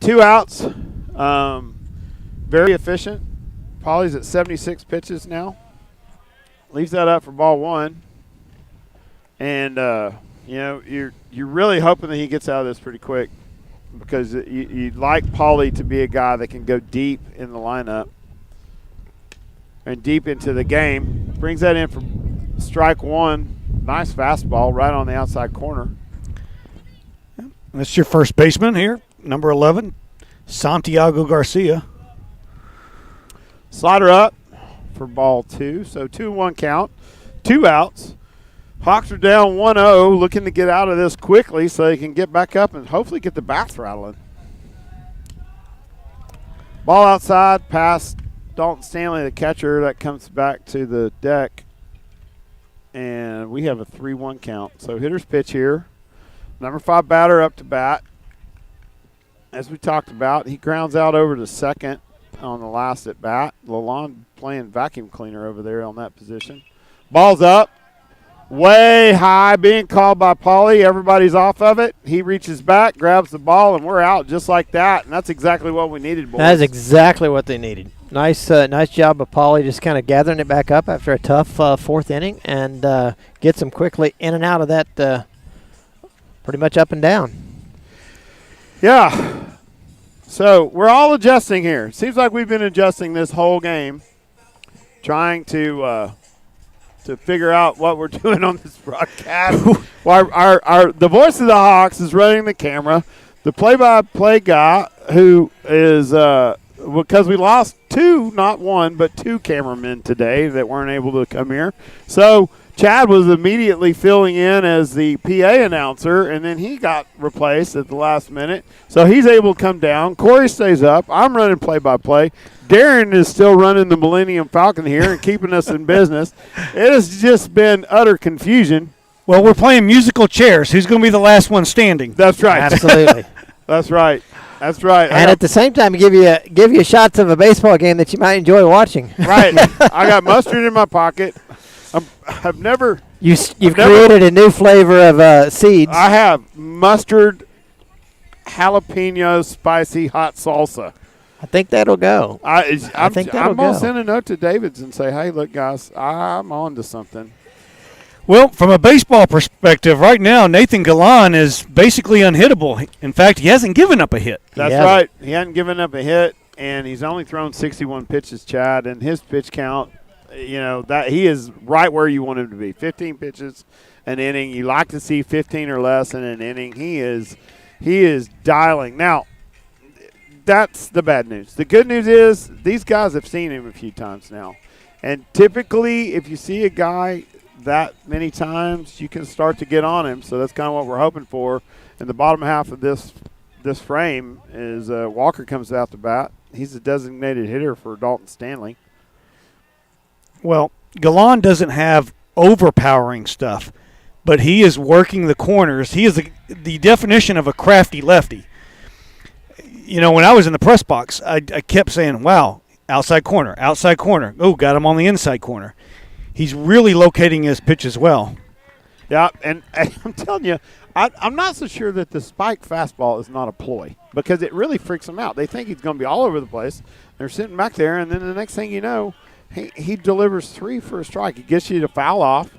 2 outs. Very efficient. Paulie's at 76 pitches now. Leaves that up for ball 1. And, you know, you're really hoping that he gets out of this pretty quick, because you'd like Paulie to be a guy that can go deep in the lineup and deep into the game. Brings that in for strike 1. Nice fastball right on the outside corner. That's your first baseman here, number 11, Santiago Garcia. Slider up for ball 2. So 2-1 count. 2 outs. Hawks are down 1-0, looking to get out of this quickly so they can get back up and hopefully get the bats rattling. Ball outside, past Dalton Stanley, the catcher. That comes back to the deck. And we have a 3-1 count. So hitter's pitch here. Number 5 batter up to bat. As we talked about, he grounds out over to second on the last at bat. Lalonde playing vacuum cleaner over there on that position. Ball's up. Way high, being called by Paulie. Everybody's off of it. He reaches back, grabs the ball, and we're out just like that. And that's exactly what we needed, boys. That's exactly what they needed. Nice job of Paulie just kind of gathering it back up after a tough 4th inning, and gets them quickly in and out of that pretty much up and down. Yeah. So we're all adjusting here. Seems like we've been adjusting this whole game, trying to figure out what we're doing on this broadcast. The voice of the Hawks is running the camera. The play-by-play guy, who is because we lost 2, not 1, but 2 cameramen today that weren't able to come here. So Chad was immediately filling in as the PA announcer, and then he got replaced at the last minute. So he's able to come down. Corey stays up. I'm running play-by-play. Darren is still running the Millennium Falcon here and keeping us in business. It has just been utter confusion. Well, we're playing musical chairs. Who's going to be the last one standing? That's right. Absolutely. That's right. That's right. And at the same time, give you shots of a baseball game that you might enjoy watching. Right. I got mustard in my pocket. I've never. You've created a new flavor of seeds. I have mustard, jalapeno, spicy hot salsa. I think that'll go. I think that'll I'm going to go. send a note to David's and say, hey, look, guys, I'm on to something. Well, from a baseball perspective, right now, Nathan Galan is basically unhittable. In fact, he hasn't given up a hit. That's right. He hasn't given up a hit, and he's only thrown 61 pitches, Chad, and his pitch count, you know, that he is right where you want him to be. 15 pitches an inning. You like to see 15 or less in an inning. He is dialing. Now, that's the bad news. The good news is these guys have seen him a few times now. And typically, if you see a guy that many times, you can start to get on him. So that's kind of what we're hoping for. In the bottom half of this frame is Walker comes out the bat. He's a designated hitter for Dalton Stanley. Well, Galan doesn't have overpowering stuff, but he is working the corners. He is the definition of a crafty lefty. You know, when I was in the press box, I kept saying, wow, outside corner. Oh, got him on the inside corner. He's really locating his pitch as well. Yeah, and I'm telling you, I'm not so sure that the spike fastball is not a ploy, because it really freaks them out. They think he's going to be all over the place. They're sitting back there, and then the next thing you know, he delivers 3 for a strike. He gets you to foul off,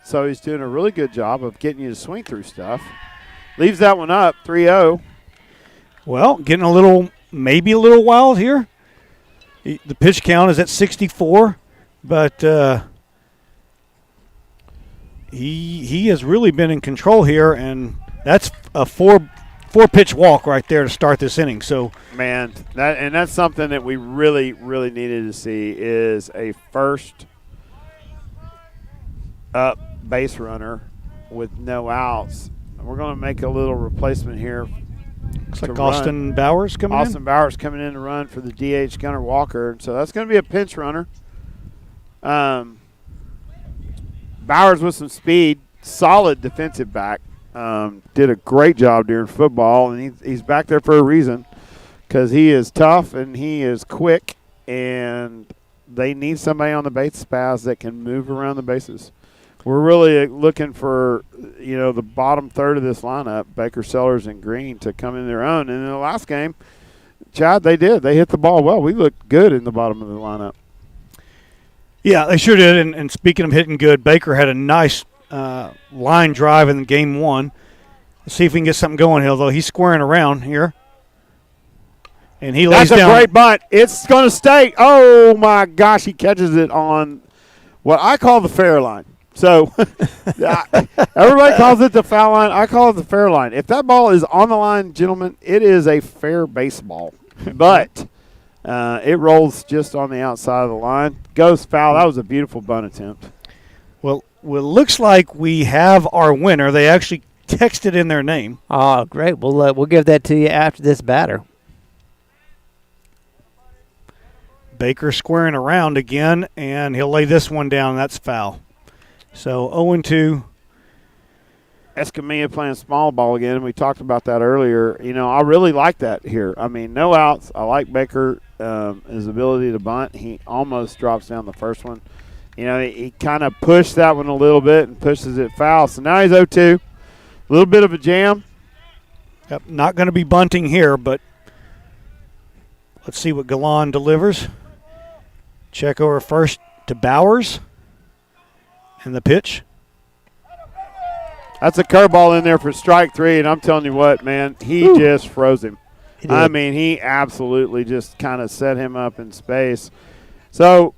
so he's doing a really good job of getting you to swing through stuff. Leaves that one up, 3-0. Well, getting maybe a little wild here. The pitch count is at 64, but he has really been in control here, and that's a four 4-pitch walk right there to start this inning. So, Man, that's something that we really, really needed to see is a first up base runner with no outs. We're going to make a little replacement here. looks like Austin Bowers coming in. Austin Bowers coming in to run for the DH Gunnar Walker. So that's going to be a pinch runner. Bowers with some speed, solid defensive back. Did a great job during football, and he's back there for a reason because he is tough and he is quick, and they need somebody on the base paths that can move around the bases. We're really looking for, the bottom third of this lineup, Baker, Sellers, and Green, to come in their own. And in the last game, Chad, they did. They hit the ball well. We looked good in the bottom of the lineup. Yeah, they sure did. And speaking of hitting good, Baker had a nice line drive in game 1. Let's see if we can get something going, although he's squaring around here. And he lays down. That's a great bunt. It's going to stay. Oh, my gosh. He catches it on what I call the fair line. So everybody calls it the foul line. I call it the fair line. If that ball is on the line, gentlemen, it is a fair baseball. But it rolls just on the outside of the line. Goes foul. That was a beautiful bunt attempt. Well, it looks like we have our winner. They actually texted in their name. Oh, great. We'll give that to you after this batter. Baker squaring around again, and he'll lay this one down. That's foul. So 0-2. Escamilla playing small ball again, and we talked about that earlier. I really like that here. I mean, no outs. I like Baker, his ability to bunt. He almost drops down the first one. He kind of pushed that one a little bit and pushes it foul. So now he's 0-2. A little bit of a jam. Yep, not going to be bunting here, but let's see what Galan delivers. Check over first to Bowers. And the pitch. That's a curveball in there for strike 3, and I'm telling you what, man, he just froze him. I mean, he absolutely just kind of set him up in space. So,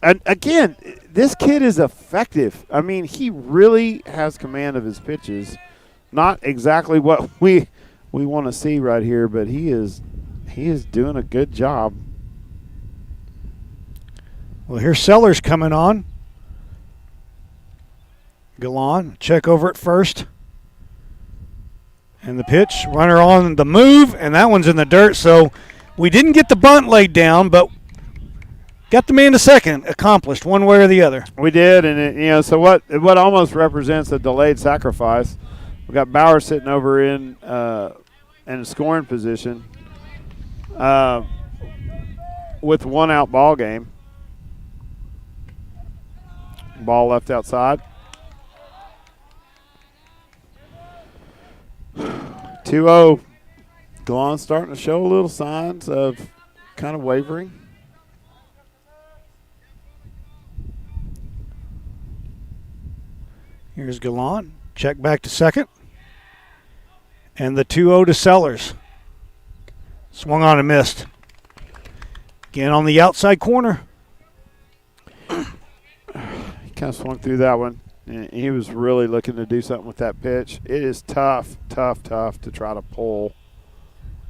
and again, this kid is effective. I mean, he really has command of his pitches. Not exactly what we want to see right here, but he is doing a good job. Well, here's Sellers coming on. Galan, check over at first. And the pitch, runner on the move, and that one's in the dirt. So we didn't get the bunt laid down, but got the man to second accomplished one way or the other. We did, and so what almost represents a delayed sacrifice. We got Bauer sitting over in a scoring position with 1 out ball game. Ball left outside. 2-0. Galan's starting to show a little signs of kind of wavering. Here's Galan. Check back to second. And the 2-0 to Sellers. Swung on and missed. Again on the outside corner. He kind of swung through that one. He was really looking to do something with that pitch. It is tough to try to pull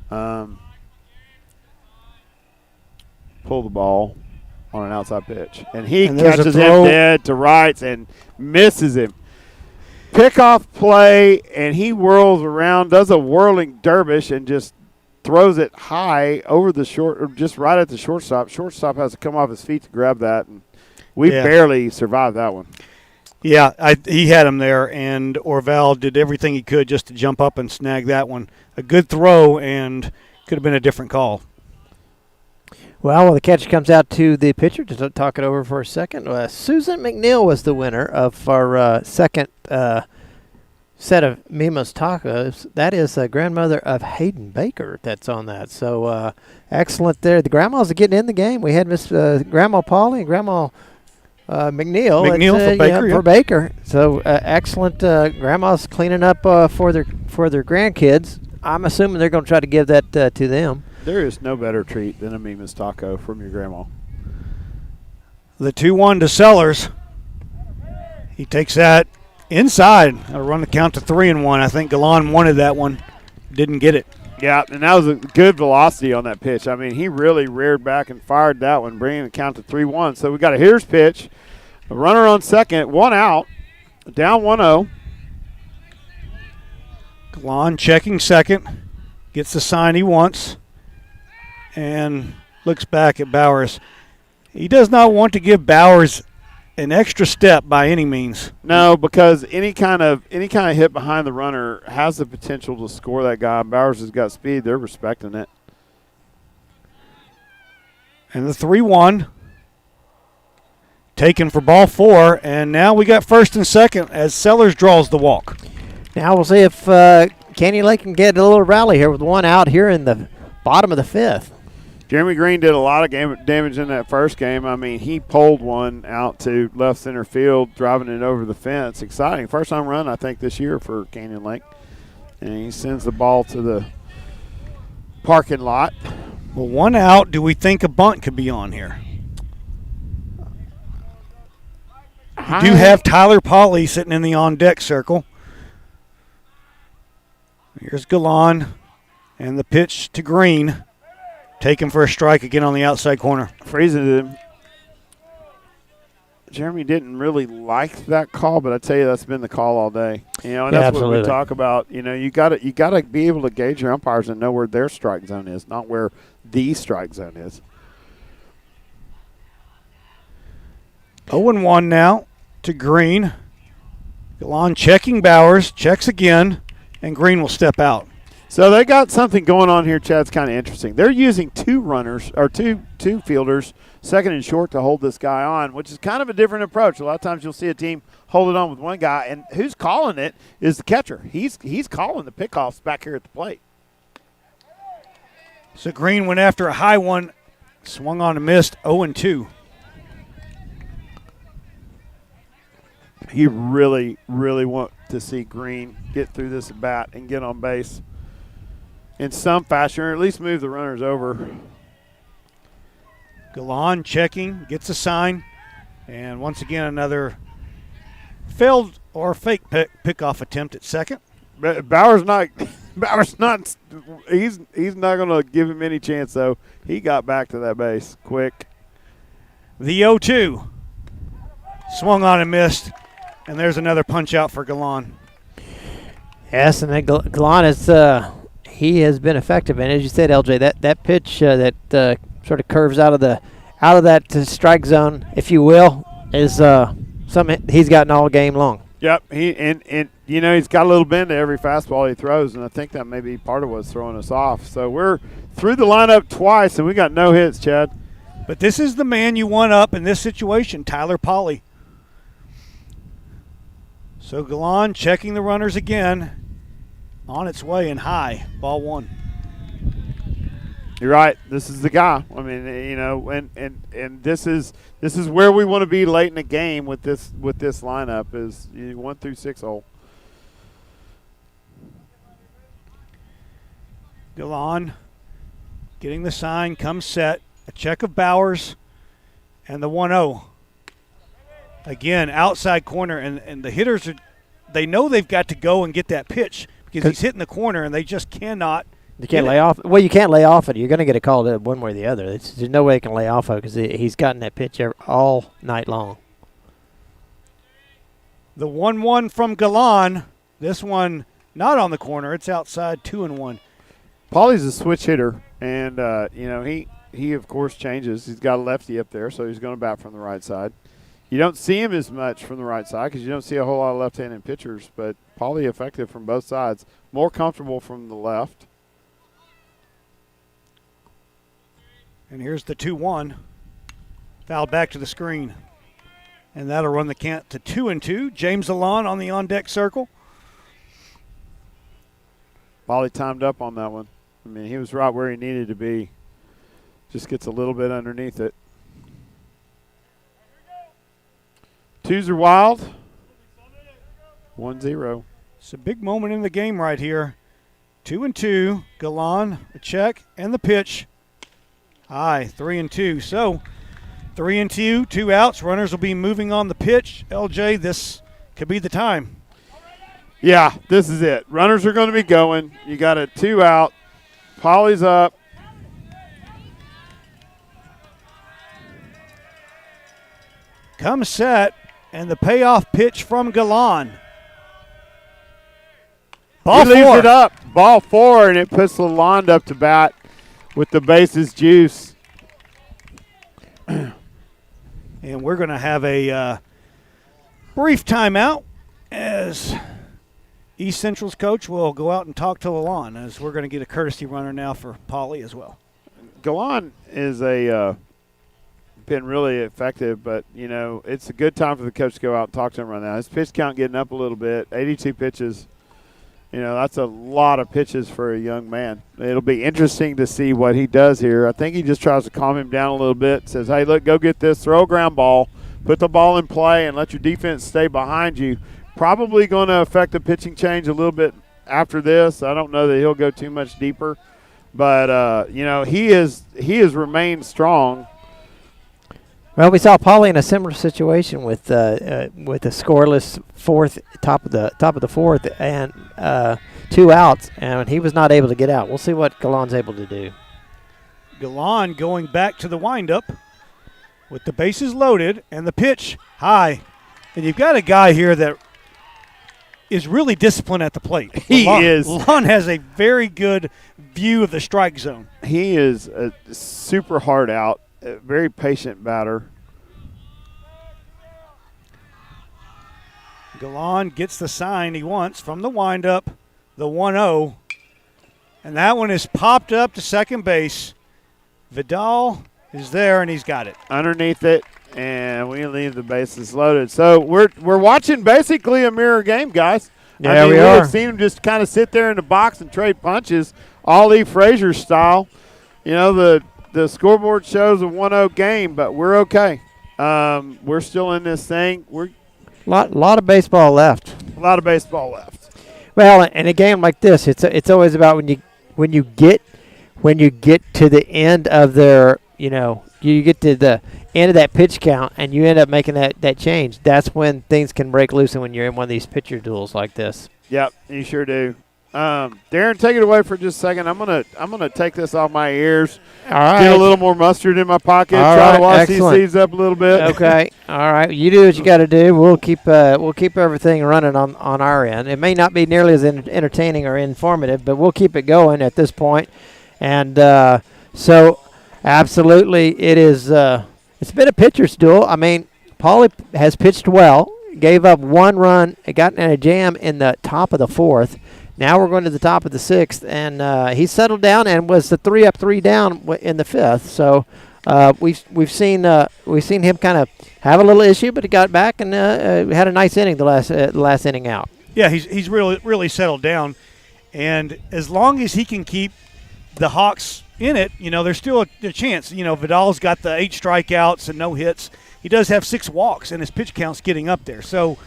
the ball on an outside pitch. And he catches him dead to rights and misses him. Pickoff play, and he whirls around, does a whirling dervish, and just throws it high over the short, or just right at the shortstop. Shortstop has to come off his feet to grab that, and we barely survived that one. Yeah, he had him there, and Orval did everything he could just to jump up and snag that one. A good throw, and could have been a different call. Well, the catch comes out to the pitcher to talk it over for a second. Susan McNeil was the winner of our second set of Mimo's Tacos. That is the grandmother of Hayden Baker that's on that. So excellent there. The grandmas are getting in the game. We had Miss Grandma Polly and Grandma McNeil for Baker. For Baker. So excellent. Grandma's cleaning up for their grandkids. I'm assuming they're going to try to give that to them. There is no better treat than a Mima's taco from your grandma. The 2-1 to Sellers. He takes that inside. I'll run the count to 3-1. I think Galan wanted that one. didn't get it. Yeah, and that was a good velocity on that pitch. I mean, he really reared back and fired that one, bringing the count to 3-1. So we got a hitter's pitch, a runner on second, 1 out, down 1-0. Glon checking second, gets the sign he wants, and looks back at Bowers. He does not want to give Bowers an extra step by any means. No, because any kind of hit behind the runner has the potential to score that guy. Bowers has got speed. They're respecting it. And the 3-1 taken for ball 4, and now we got first and second as Sellers draws the walk. Now we'll see if Canyon Lake can get a little rally here with 1 out here in the bottom of the 5th. Jeremy Green did a lot of damage in that first game. I mean, he pulled one out to left center field, driving it over the fence. Exciting. First home run, I think, this year for Canyon Lake. And he sends the ball to the parking lot. Well, 1 out. Do we think a bunt could be on here? We do have Tyler Polly sitting in the on-deck circle. Here's Galan, and the pitch to Green. Taken for a strike again on the outside corner. Freezing him. Jeremy didn't really like that call, but I tell you, that's been the call all day. You know, and that's absolutely. what we talk about. You know, you got to be able to gauge your umpires and know where their strike zone is, not where the strike zone is. 0-1 now to Green. Galan checking Bowers, checks again, and Green will step out. So they got something going on here, Chad. It's kind of interesting. They're using two runners or two fielders, second and short, to hold this guy on, which is kind of a different approach. A lot of times you'll see a team hold it on with one guy, and who's calling it is the catcher. He's calling the pickoffs back here at the plate. So Green went after a high one, swung on and missed, 0-2. You really, really want to see Green get through this at bat and get on base in some fashion, or at least move the runners over. Galan checking, gets a sign, and once again another failed or fake pickoff attempt at second. Bowers not. He's not going to give him any chance though. He got back to that base quick. The 0-2 swung on and missed, and there's another punch out for Galan. Yes, and then Galan is he has been effective, and as you said, LJ, that pitch that sort of curves out of that strike zone, if you will, is something he's gotten all game long. Yep, and you know, he's got a little bend to every fastball he throws, and I think that may be part of what's throwing us off. So we're through the lineup twice, and we got no hits, Chad. But this is the man you want up in this situation, Tyler Polly. So Galan checking the runners again, on its way and high, ball 1. You're right. This is the guy. I mean, you know, and this is where we want to be late in the game with this lineup is 1 through 6 hole. Galan getting the sign, comes set, a check of Bowers, and the 1-0. Again, outside corner, and the hitters they know they've got to go and get that pitch because he's hitting the corner, and they just cannot. You can't lay off. Well, you can't lay off it. You're going to get a call one way or the other. There's no way you can lay off it because he's gotten that pitch all night long. The 1-1 from Galan. This one not on the corner. It's outside, 2-1. Paulie's a switch hitter, and you know, he of course changes. He's got a lefty up there, so he's going to bat from the right side. You don't see him as much from the right side because you don't see a whole lot of left-handed pitchers, but Paulie effective from both sides. More comfortable from the left. And here's the 2-1. Fouled back to the screen. And that'll run the count to 2-2. James Alon on the on-deck circle. Paulie timed up on that one. I mean, he was right where he needed to be. Just gets a little bit underneath it. Twos are wild. 1-0. It's a big moment in the game right here. 2-2. Galan, a check, and the pitch. High, 3-2. So 3-2, 2 outs. Runners will be moving on the pitch. LJ, this could be the time. Yeah, this is it. Runners are going to be going. You got a 2 out. Polly's up. Come set, and the payoff pitch from Galan. Ball He leaves four. it up. Ball 4, and it puts Lalonde up to bat with the bases juice. And we're going to have a brief timeout as East Central's coach will go out and talk to Lalonde, as we're going to get a courtesy runner now for Polly as well. Galan is been really effective, but, it's a good time for the coach to go out and talk to him right now. His pitch count getting up a little bit, 82 pitches. That's a lot of pitches for a young man. It'll be interesting to see what he does here. I think he just tries to calm him down a little bit, says, hey, look, go get this, throw a ground ball, put the ball in play, and let your defense stay behind you. Probably going to affect the pitching change a little bit after this. I don't know that he'll go too much deeper. But, he has remained strong. Well, we saw Paulie in a similar situation with a scoreless top of the fourth, and 2 outs, and he was not able to get out. We'll see what Galan's able to do. Galan going back to the windup with the bases loaded and the pitch high. And you've got a guy here that is really disciplined at the plate. He is. Galan has a very good view of the strike zone. He is a super hard out. A very patient batter. Galan gets the sign he wants from the windup, the 1-0. And that one is popped up to second base. Vidal is there, and he's got it. Underneath it, and we leave the bases loaded. So we're watching basically a mirror game, guys. Yeah, we have are. seen him just kind of sit there in the box and trade punches, Ollie Frazier style. The scoreboard shows a 1-0 game, but we're okay. We're still in this thing. We're Lot of baseball left. a lot of baseball left. Well, in a game like this, it's always about when you get to the end of their, you get to the end of that pitch count and you end up making that change. That's when things can break loose, and when you're in one of these pitcher duels like this. Yep, you sure do. Darren, take it away for just a second. I'm gonna take this off my ears. All right. Get a little more mustard in my pocket. All try right, to wash excellent. these seeds up a little bit. Okay. All right. You do what you got to do. We'll keep everything running on our end. It may not be nearly as entertaining or informative, but we'll keep it going at this point. And so, absolutely, it is. It's been a pitcher's duel. I mean, Paulie has pitched well. Gave up 1 run. Got in a jam in the top of the 4th. Now we're going to the top of the 6th, and he settled down and was the 3 up, 3 down in the 5th. So we've seen him kind of have a little issue, but he got back and had a nice inning the last inning out. Yeah, he's really settled down, and as long as he can keep the Hawks in it, there's still a chance. Vidal's got the 8 strikeouts and no hits. He does have 6 walks, and his pitch count's getting up there. So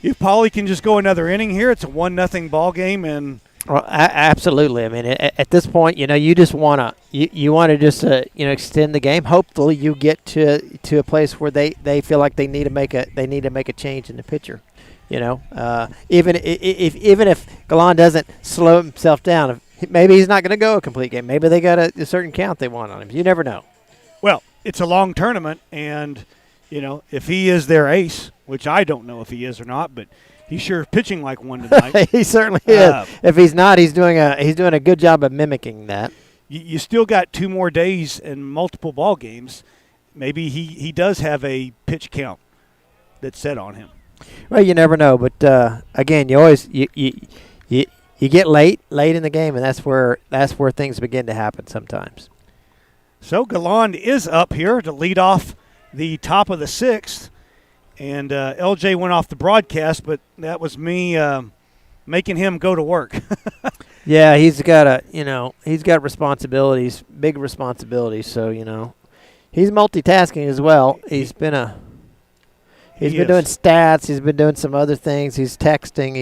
if Paulie can just go another inning here, it's a 1-0 ball game, and well, absolutely. I mean, at this point, you just want to just extend the game. Hopefully, you get to a place where they feel like they need to make a change in the pitcher. Even if Galan doesn't slow himself down, maybe he's not going to go a complete game. Maybe they got a certain count they want on him. You never know. Well, it's a long tournament, and if he is their ace, which I don't know if he is or not, but he's sure pitching like one tonight. He certainly is. If he's not, he's doing a good job of mimicking that. You still got 2 more days and multiple ball games. Maybe he does have a pitch count that's set on him. Well, you never know, but again, you always you get late in the game, and that's where things begin to happen sometimes. So Galan is up here to lead off the top of the 6th, and LJ went off the broadcast, but that was me making him go to work. Yeah, he's got responsibilities, big responsibilities. So he's multitasking as well. He's been doing stats. He's been doing some other things. He's texting.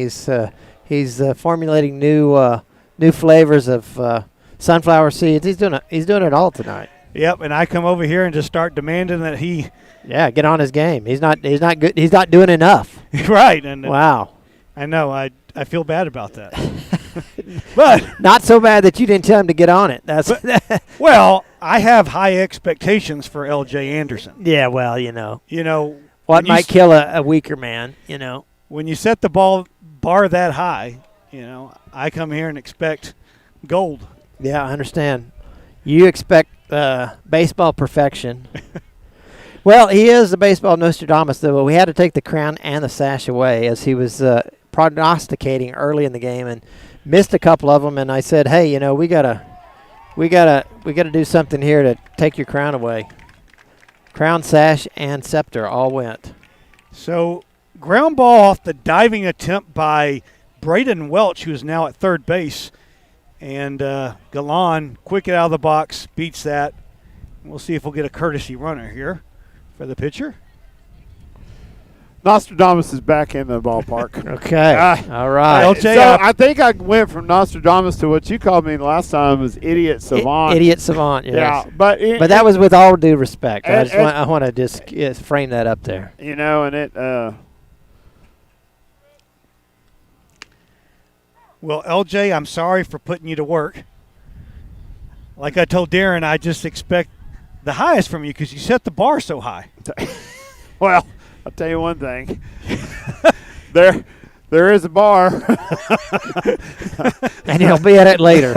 He's formulating new flavors of sunflower seeds. He's doing it all tonight. Yep, and I come over here and just start demanding that he get on his game. He's not good. He's not doing enough. right. And wow. I know. I feel bad about that. But Not so bad that you didn't tell him to get on it. That's well, I have high expectations for L.J. Anderson. yeah. Well, you know What what might kill a weaker man. You know. when you set the bar that high, I come here and expect gold. Yeah, I understand. You expect baseball perfection. Well, he is the baseball Nostradamus, though. We had to take the crown and the sash away as he was prognosticating early in the game and missed a couple of them. And I said, "Hey, we gotta do something here to take your crown away." Crown, sash, and scepter all went. So ground ball off the diving attempt by Braden Welch, who's now at third base. And Galan, quick it out of the box, beats that. We'll see if we'll get a courtesy runner here for the pitcher. Nostradamus is back in the ballpark. Okay. All right. LJ, So I think I went from Nostradamus to what you called me last time was idiot savant. Idiot savant, yes. Yeah, but That was with all due respect. And- I want to just frame that up there. and it. Well, LJ, I'm sorry for putting you to work. Like I told Darren, I just expect the highest from you because you set the bar so high. Well, I'll tell you one thing. There is a bar. And he'll be at it later.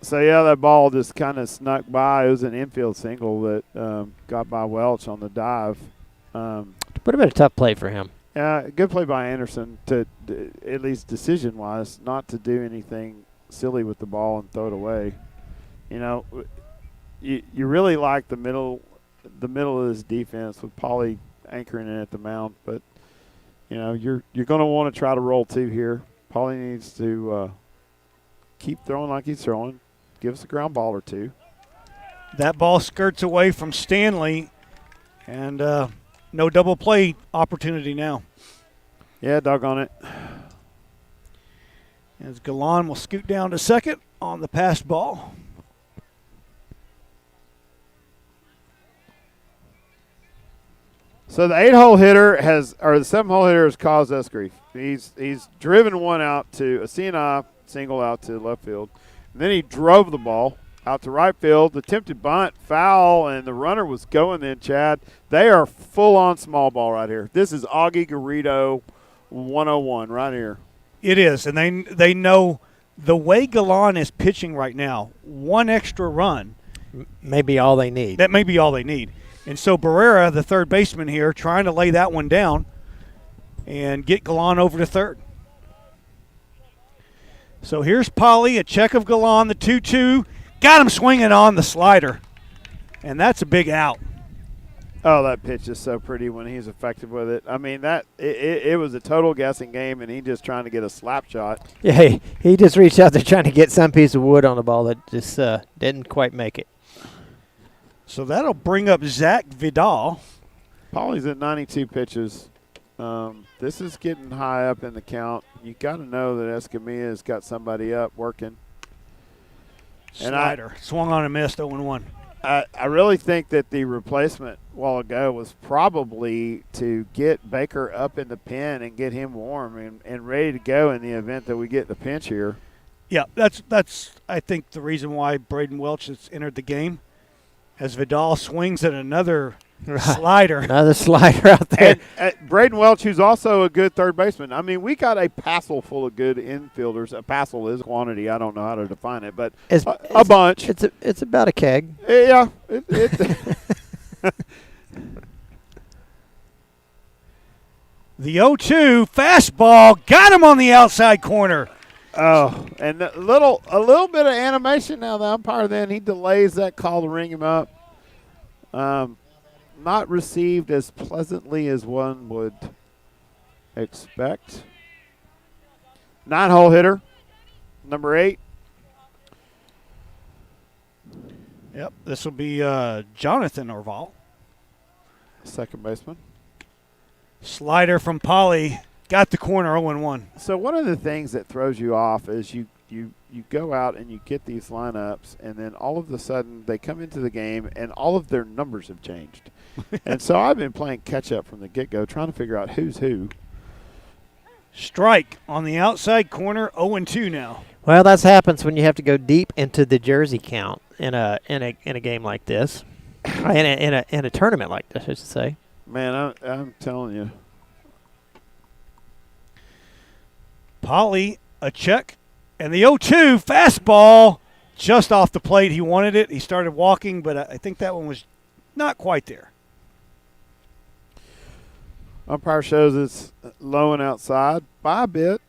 So, yeah, that ball just kind of snuck by. It was an infield single that got by Welch on the dive. Would have been a tough play for him. Yeah, good play by Anderson to at least decision-wise, not to do anything silly with the ball and throw it away. You really like the middle of this defense with Pauly anchoring in at the mound, but you're going to want to try to roll two here. Pauly needs to keep throwing like he's throwing. Give us a ground ball or two. That ball skirts away from Stanley, and no double play opportunity now. Yeah, doggone it. As Galan will scoot down to second on the passed ball. So the 8-hole hitter the 7-hole hitter has caused us grief. He's driven one out to a CNI single out to left field. And then he drove the ball out to right field. Attempted bunt, foul, and the runner was going then, Chad. They are full-on small ball right here. This is Augie Garrido 101 right here. It is, and they know the way Galan is pitching right now, one extra run. Maybe all they need. That may be all they need. And so Barrera, the third baseman here, trying to lay that one down and get Galan over to third. So here's Pauly, a check of Galan, the 2-2. Got him swinging on the slider. And that's a big out. Oh, that pitch is so pretty when he's effective with it. I mean, it was a total guessing game, and he just trying to get a slap shot. Yeah, he just reached out there trying to get some piece of wood on the ball that just didn't quite make it. So that'll bring up Zach Vidal. Pauly's at 92 pitches. This is getting high up in the count. You got to know that Escamilla's got somebody up working. Slider. Swung on and missed 0-1. I really think that the replacement a while ago was probably to get Baker up in the pen and get him warm and ready to go in the event that we get the pinch here. Yeah, that's I think the reason why Braden Welch has entered the game. As Vidal swings at another slider. Another slider out there. And Braden Welch, who's also a good third baseman. I mean, we got a passel full of good infielders. A passel is quantity. I don't know how to define it, but a bunch. It's about a keg. Yeah. The 0-2 fastball got him on the outside corner. Oh, and a little bit of animation now. The umpire then he delays that call to ring him up. Not received as pleasantly as one would expect. 9-hole hitter, number 8. Yep, this will be Jonathan Orval. Second baseman. Slider from Pauly. Got the corner 0-1. So one of the things that throws you off is you you go out and you get these lineups, and then all of a sudden they come into the game and all of their numbers have changed. And so I've been playing catch-up from the get-go, trying to figure out who's who. Strike on the outside corner, 0-2 now. Well, that happens when you have to go deep into the jersey count in a game like this, in a tournament like this, I should say. Man, I'm telling you. Polly, a check, and the 0-2 fastball just off the plate. He wanted it. He started walking, but I think that one was not quite there. Umpire shows it's low and outside by a bit.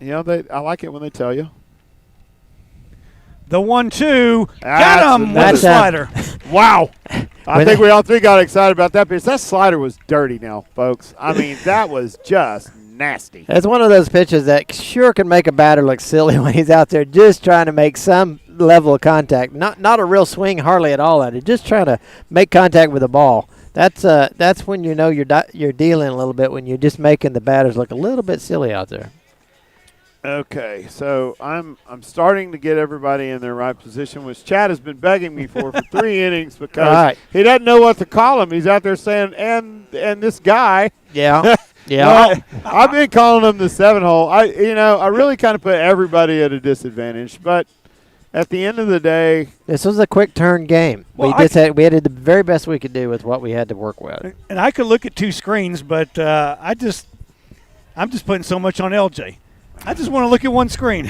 You know, I like it when they tell you. The 1-2 got him with a slider. Wow. I think we all three got excited about that because that slider was dirty now, folks. I mean, that was just nasty. It's one of those pitches that sure can make a batter look silly when he's out there just trying to make some level of contact. Not a real swing hardly at all at it, just trying to make contact with the ball. That's when you know you're dealing a little bit, when you're just making the batters look a little bit silly out there. Okay, so I'm starting to get everybody in their right position, which Chad has been begging me for 3 innings because he doesn't know what to call him. He's out there saying, and this guy. Yeah. Yeah. Well, I've been calling him the 7-hole. I really kind of put everybody at a disadvantage, but at the end of the day, this was a quick turn game. Well, we did the very best we could do with what we had to work with. And I could look at 2 screens, but I'm just putting so much on LJ. I just want to look at 1 screen.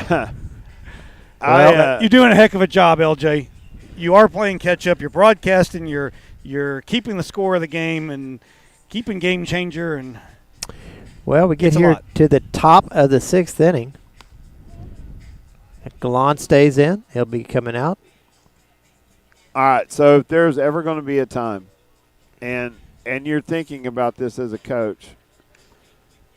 You're doing a heck of a job, LJ. You are playing catch up. You're broadcasting. You're keeping the score of the game and keeping game changer. And well, we get here to the top of the 6th inning. If Galan stays in, he'll be coming out. All right, so if there's ever going to be a time, and you're thinking about this as a coach,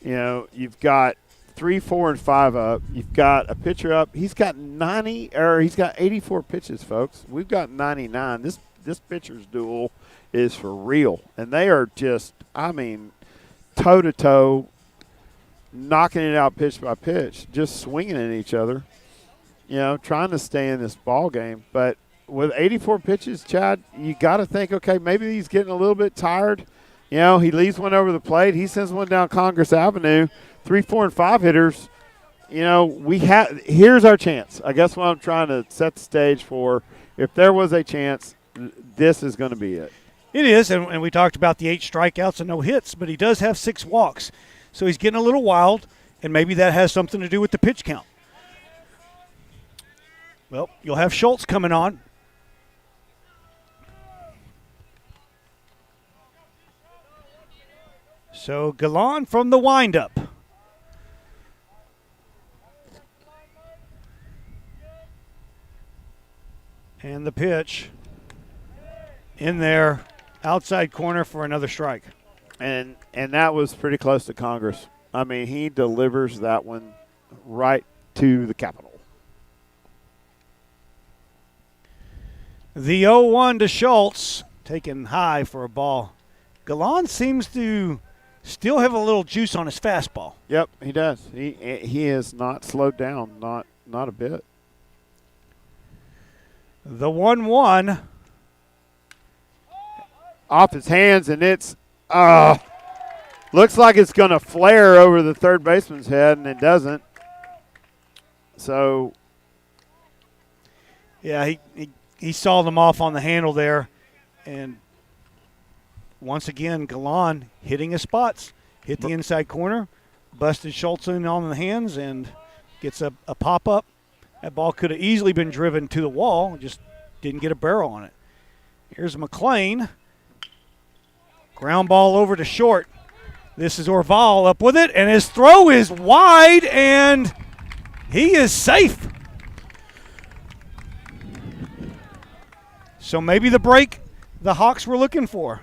you know, you've got 3, 4, and 5 up. You've got a pitcher up. He's got 84 pitches, folks. We've got 99. This pitcher's duel is for real, and they are just, toe to toe, knocking it out pitch by pitch, just swinging at each other. You know, trying to stay in this ball game, but with 84 pitches, Chad, you got to think, okay, maybe he's getting a little bit tired. You know, he leaves one over the plate. He sends one down Congress Avenue. 3, 4, and 5 hitters. You know, here's our chance. I guess what I'm trying to set the stage for, if there was a chance, this is going to be it. It is, and we talked about the 8 strikeouts and no hits, but he does have 6 walks. So he's getting a little wild, and maybe that has something to do with the pitch count. Well, you'll have Schultz coming on. So Galan from the windup. And the pitch in there, outside corner for another strike. And that was pretty close to Congress. I mean, he delivers that one right to the Capitol. The 0-1 to Schultz, taken high for a ball. Galan seems to still have a little juice on his fastball. Yep, he does. He has not slowed down, not a bit. The 1-1. Off his hands, and it's looks like it's going to flare over the third baseman's head, and it doesn't. So, yeah, he saw them off on the handle there, and once again, Galan hitting his spots. Hit the inside corner, busted Schultz in on the hands, and gets a pop-up. That ball could have easily been driven to the wall, just didn't get a barrel on it. Here's McLean. Ground ball over to short. This is Orval up with it, and his throw is wide, and he is safe. So maybe the break the Hawks were looking for.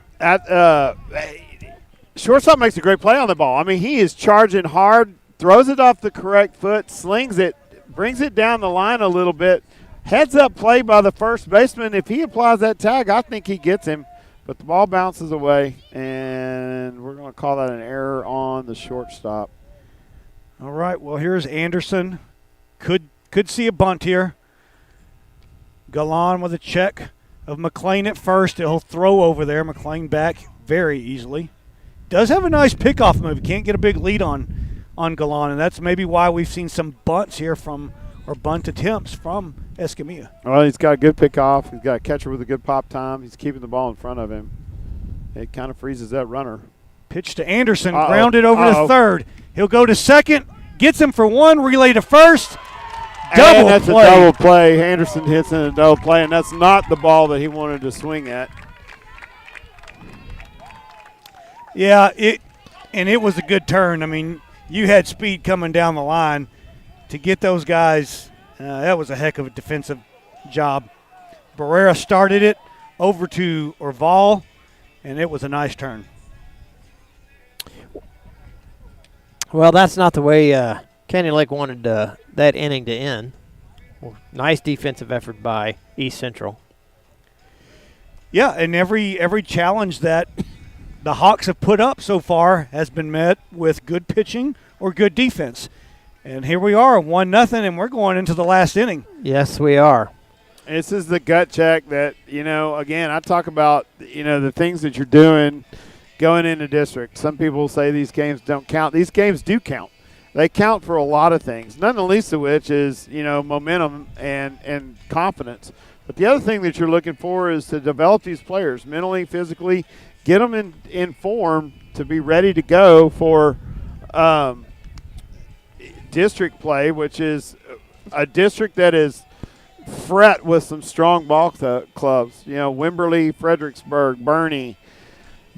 Shortstop makes a great play on the ball. I mean, he is charging hard, throws it off the correct foot, slings it, brings it down the line a little bit. Heads up play by the first baseman. If he applies that tag, I think he gets him. But the ball bounces away, and we're going to call that an error on the shortstop. All right, well, here's Anderson Could see a bunt here. Galan with a check of McLean at first. He'll throw over there. McLean back very easily. Does have a nice pickoff move. Can't get a big lead on Galan, and that's maybe why we've seen some bunts here or bunt attempts from Escamilla. Well, he's got a good pickoff. He's got a catcher with a good pop time. He's keeping the ball in front of him. It kind of freezes that runner. Pitch to Anderson, grounded over to third. He'll go to second, gets him for one, relay to first. And that's a double play. Anderson hits in a double play, and that's not the ball that he wanted to swing at. Yeah, it was a good turn. I mean, you had speed coming down the line to get those guys. That was a heck of a defensive job. Barrera started it over to Orval, and it was a nice turn. Well, that's not the way Canyon Lake wanted that inning to end. Well, nice defensive effort by East Central. Yeah, and every challenge that the Hawks have put up so far has been met with good pitching or good defense. And here we are, 1-0, and we're going into the last inning. Yes, we are. This is the gut check that, again, I talk about, the things that you're doing going into district. Some people say these games don't count. These games do count. They count for a lot of things, none the least of which is, momentum and confidence. But the other thing that you're looking for is to develop these players mentally, physically, get them in form to be ready to go for district play, which is a district that is fret with some strong ball clubs. Wimberley, Fredericksburg, Bernie,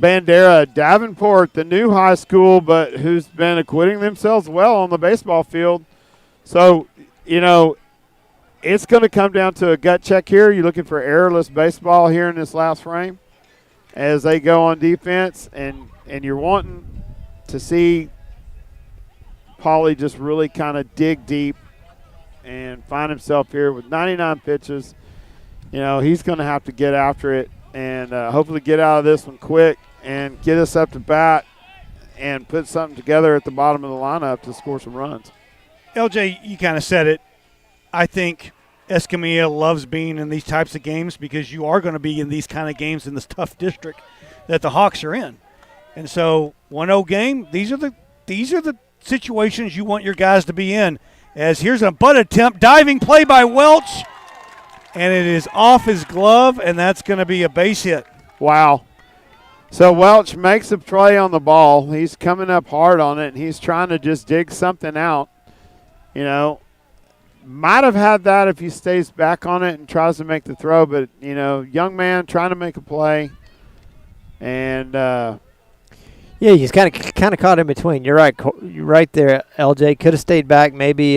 Bandera, Davenport, the new high school, but who's been acquitting themselves well on the baseball field. So, it's going to come down to a gut check here. You're looking for errorless baseball here in this last frame as they go on defense, and you're wanting to see Pauly just really kind of dig deep and find himself here with 99 pitches. He's going to have to get after it and hopefully get out of this one quick and get us up to bat and put something together at the bottom of the lineup to score some runs. LJ, you kind of said it. I think Escamilla loves being in these types of games because you are going to be in these kind of games in this tough district that the Hawks are in. And so 1-0 game, these are the situations you want your guys to be in. As here's a butt attempt, diving play by Welch, and it is off his glove, and that's going to be a base hit. Wow. So Welch makes a play on the ball. He's coming up hard on it, and he's trying to just dig something out. Might have had that if he stays back on it and tries to make the throw, but, young man trying to make a play. And yeah, he's kind of caught in between. You're right there, LJ. Could have stayed back. Maybe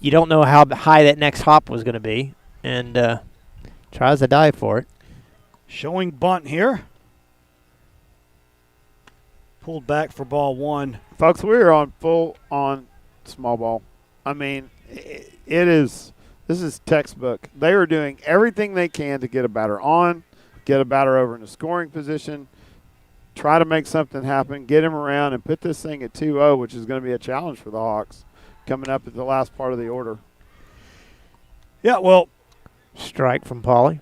you don't know how high that next hop was going to be, and tries to dive for it. Showing bunt here. Pulled back for ball one. Folks, we're on full on small ball. I mean, this is textbook. They are doing everything they can to get a batter on, get a batter over in a scoring position, try to make something happen, get him around, and put this thing at 2-0, which is going to be a challenge for the Hawks coming up at the last part of the order. Yeah, well, strike from Pauly.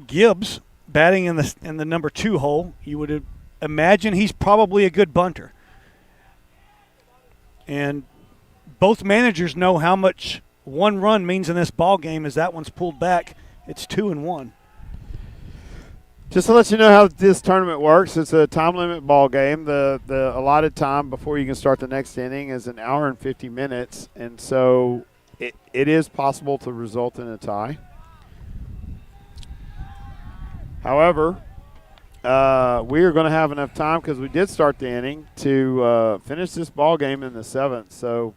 Gibbs batting in the number 2 hole. You would imagine he's probably a good bunter. And both managers know how much one run means in this ball game as that one's pulled back. It's 2-1. Just to let you know how this tournament works, it's a time limit ball game. The allotted time before you can start the next inning is 1 hour and 50 minutes, and so it is possible to result in a tie. However, we are going to have enough time because we did start the inning to finish this ball game in the 7th. So,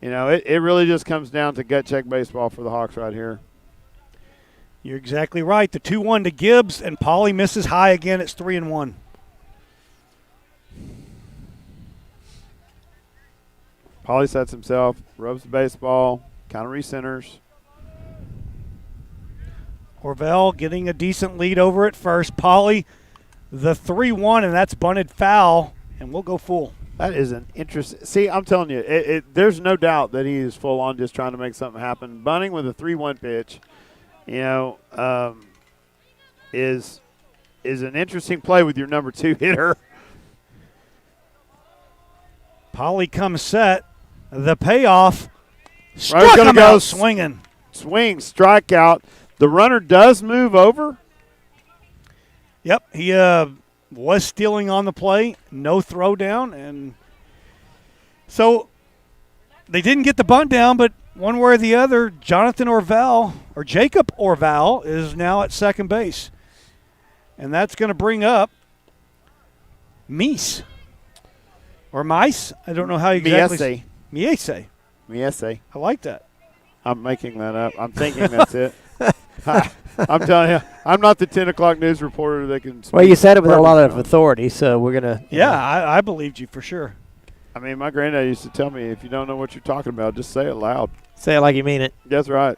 it really just comes down to gut check baseball for the Hawks right here. You're exactly right. The 2-1 to Gibbs, and Pauly misses high again. It's 3-1. Pauly sets himself, rubs the baseball, kind of recenters. Orvell getting a decent lead over at first. Pauly, the 3-1, and that's bunted foul, and we'll go full. That is an interesting. See, I'm telling you, there's no doubt that he is full on just trying to make something happen. Bunting with a 3-1 pitch, is an interesting play with your number 2 hitter. Polly comes set. The payoff. Struck him out swinging. Swing, strikeout. The runner does move over. Yep, he was stealing on the play, no throw down, and so they didn't get the bunt down, but one way or the other, Jacob Orval is now at second base, and that's going to bring up Mies or Mice. I don't know how you exactly. Miese. I like that. I'm making that up. I'm thinking that's it. I'm telling you, I'm not the 10 o'clock news reporter that can speak. Well, you said it with a lot of authority, so we're going to. Yeah, I believed you for sure. I mean, my granddad used to tell me, if you don't know what you're talking about, just say it loud. Say it like you mean it. That's right.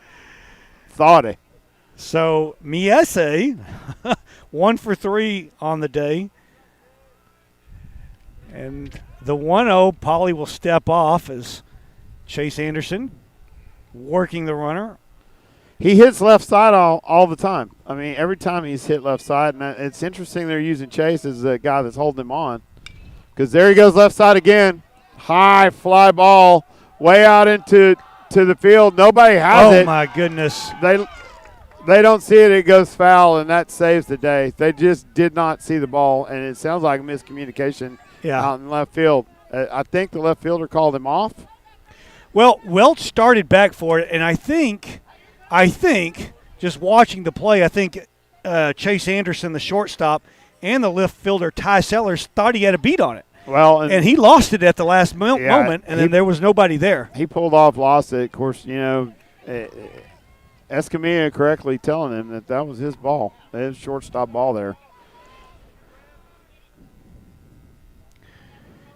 Thoughty. So, Miese, 1 for 3 on the day. And the 1-0, Polly will step off as Chase Anderson working the runner. He hits left side all the time. I mean, every time he's hit left side. And it's interesting they're using Chase as the guy that's holding him on. Because there he goes left side again. High fly ball way out into the field. Nobody has it. Oh, my goodness. They don't see it. It goes foul, and that saves the day. They just did not see the ball, and it sounds like miscommunication out in left field. I think the left fielder called him off. Well, Welch started back for it, and I think, just watching the play, I think Chase Anderson, the shortstop, and the left fielder, Ty Sellers, thought he had a beat on it. Well, and he lost it at the last moment, and then there was nobody there. He pulled off, lost it. Of course, Escamilla correctly telling him that was his ball, his shortstop ball there.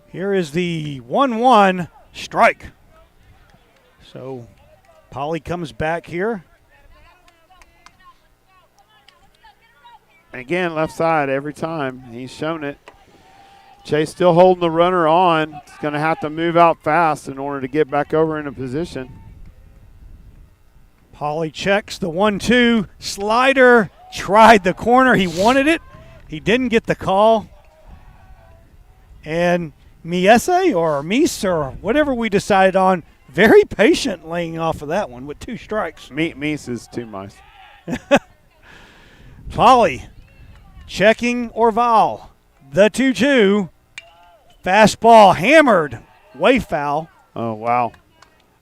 Here is the 1-1 strike. So Polly comes back here. Again, left side every time. He's shown it. Chase still holding the runner on. He's going to have to move out fast in order to get back over into position. Polly checks the 1-2 slider. Tried the corner. He wanted it. He didn't get the call. And Miese or Mies or whatever we decided on, very patient laying off of that one with 2 strikes. Mies is too nice. Polly checking Orval. The 2-2. Fastball hammered. Way foul. Oh, wow.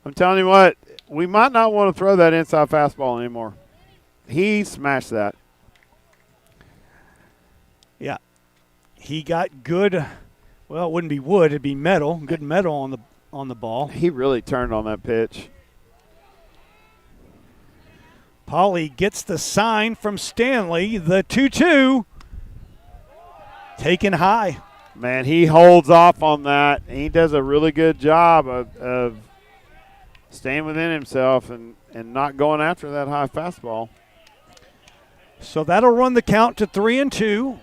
I'm telling you what, we might not want to throw that inside fastball anymore. He smashed that. Yeah. He got good. Well, it wouldn't be wood. It'd be metal. Good metal on the ball. He really turned on that pitch. Polly gets the sign from Stanley. The 2-2. Taken high. Man, he holds off on that. He does a really good job of staying within himself and not going after that high fastball. So that'll run the count to 3-2.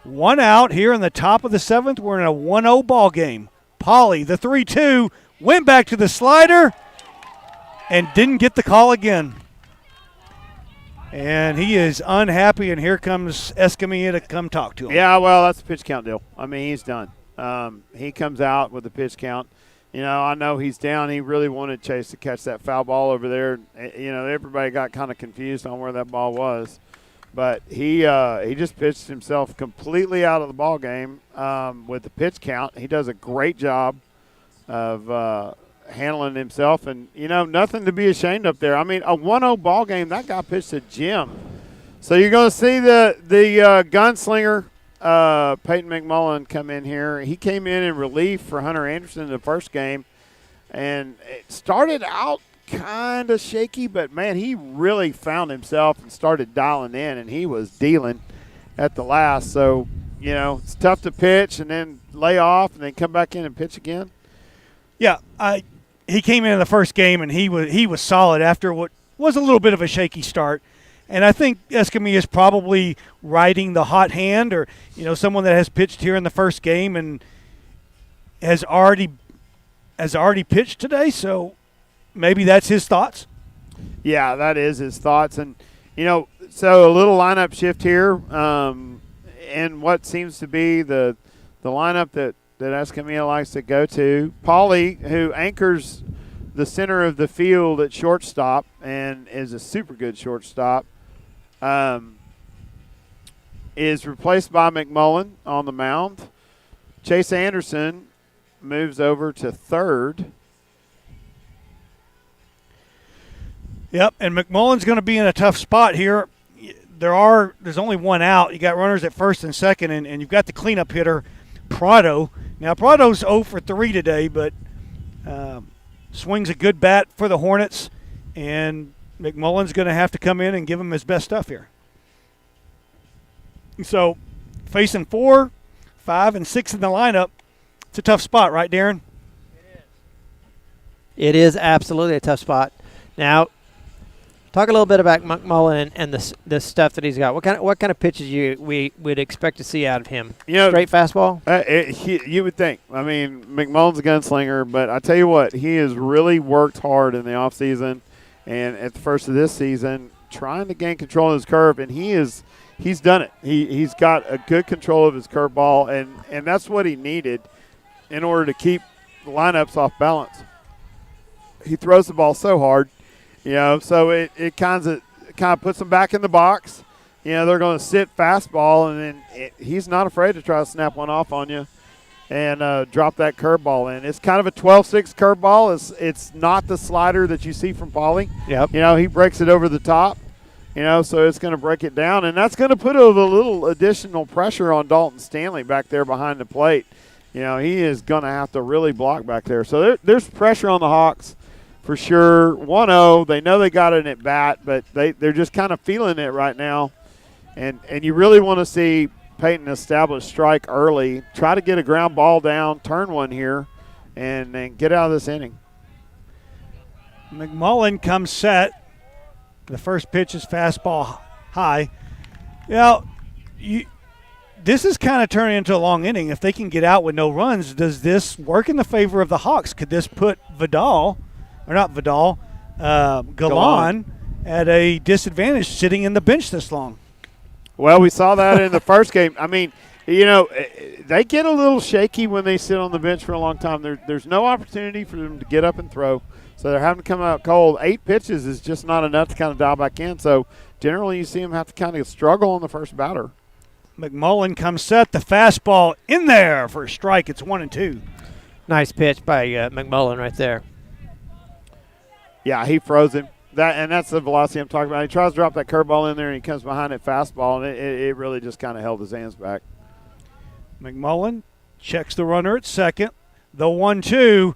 1 out here in the top of the 7th. We're in a 1-0 ball game. Polly, the 3-2, went back to the slider and didn't get the call again. And he is unhappy, and here comes Escamilla to come talk to him. Yeah, well, that's a pitch count deal. I mean, he's done. He comes out with the pitch count. I know he's down. He really wanted Chase to catch that foul ball over there. Everybody got kind of confused on where that ball was. But he just pitched himself completely out of the ball game with the pitch count. He does a great job of handling himself, and nothing to be ashamed of there. I mean, a 1-0 ball game, that guy pitched to Jim. So you're going to see the gunslinger Peyton McMullen come in here. He came in relief for Hunter Anderson in the first game, and it started out kind of shaky, but man, he really found himself and started dialing in, and he was dealing at the last. So it's tough to pitch and then lay off and then come back in and pitch again. Yeah, he came in the first game, and he was solid after what was a little bit of a shaky start. And I think Escamilla is probably riding the hot hand, or someone that has pitched here in the first game, and has already pitched today, so maybe that's his thoughts. Yeah, that is his thoughts. And, so a little lineup shift here, and what seems to be the lineup that Escamilla likes to go to. Paulie, who anchors the center of the field at shortstop and is a super good shortstop, is replaced by McMullen on the mound. Chase Anderson moves over to third. Yep, and McMullen's going to be in a tough spot here. There's only one out. You got runners at first and second, and you've got the cleanup hitter, Prado. Now, Prado's 0 for 3 today, but swings a good bat for the Hornets, and McMullen's going to have to come in and give him his best stuff here. So, facing 4, 5, and 6 in the lineup, it's a tough spot, right, Darren? It is absolutely a tough spot. Now, talk a little bit about McMullen and the stuff that he's got. What kind of pitches we would expect to see out of him? Straight fastball? You would think. I mean, McMullen's a gunslinger, but I tell you what, he has really worked hard in the offseason and at the first of this season trying to gain control of his curve, and he's done it. He's got a good control of his curveball, and that's what he needed in order to keep the lineups off balance. He throws the ball so hard. So it kind of puts him back in the box. They're going to sit fastball, and then he's not afraid to try to snap one off on you and drop that curveball in. It's kind of a 12-6 curveball. It's not the slider that you see from Paulie. Yep. He breaks it over the top, so it's going to break it down, and that's going to put a little additional pressure on Dalton Stanley back there behind the plate. He is going to have to really block back there. So there's pressure on the Hawks. For sure, 1-0. They know they got it at bat, but they're just kind of feeling it right now. And you really want to see Peyton establish strike early, try to get a ground ball down, turn one here, and then get out of this inning. McMullen comes set. The first pitch is fastball high. This is kind of turning into a long inning. If they can get out with no runs, does this work in the favor of the Hawks? Could this put Galan at a disadvantage sitting in the bench this long? Well, we saw that in the first game. I mean, they get a little shaky when they sit on the bench for a long time. There's no opportunity for them to get up and throw, so they're having to come out cold. 8 pitches is just not enough to kind of dial back in, so generally you see them have to kind of struggle on the first batter. McMullen comes set. The fastball in there for a strike. It's 1-2. Nice pitch by McMullen right there. Yeah, he froze him. That's the velocity I'm talking about. He tries to drop that curveball in there, and he comes behind it fastball, and it really just kind of held his hands back. McMullen checks the runner at second. The 1-2.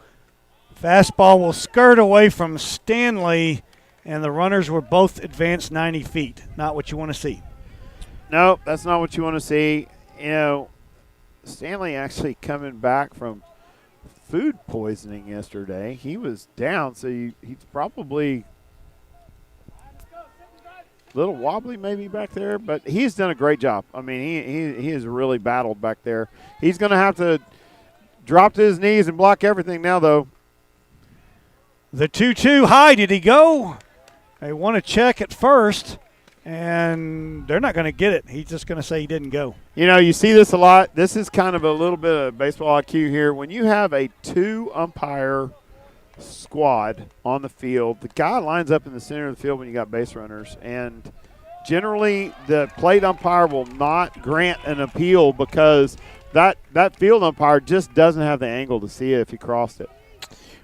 Fastball will skirt away from Stanley, and the runners were both advanced 90 feet. Not what you want to see. No, that's not what you want to see. Stanley actually coming back from food poisoning yesterday. He was down, so he's probably a little wobbly maybe back there, but he's done a great job. I mean, he has really battled back there. He's going to have to drop to his knees and block everything now, though. The 2-2 high. Did he go? They want to check at first, and they're not going to get it. He's just going to say he didn't go. You see this a lot. This is kind of a little bit of baseball IQ here. When you have a 2-umpire squad on the field, the guy lines up in the center of the field when you got base runners, and generally the plate umpire will not grant an appeal because that field umpire just doesn't have the angle to see it if he crossed it.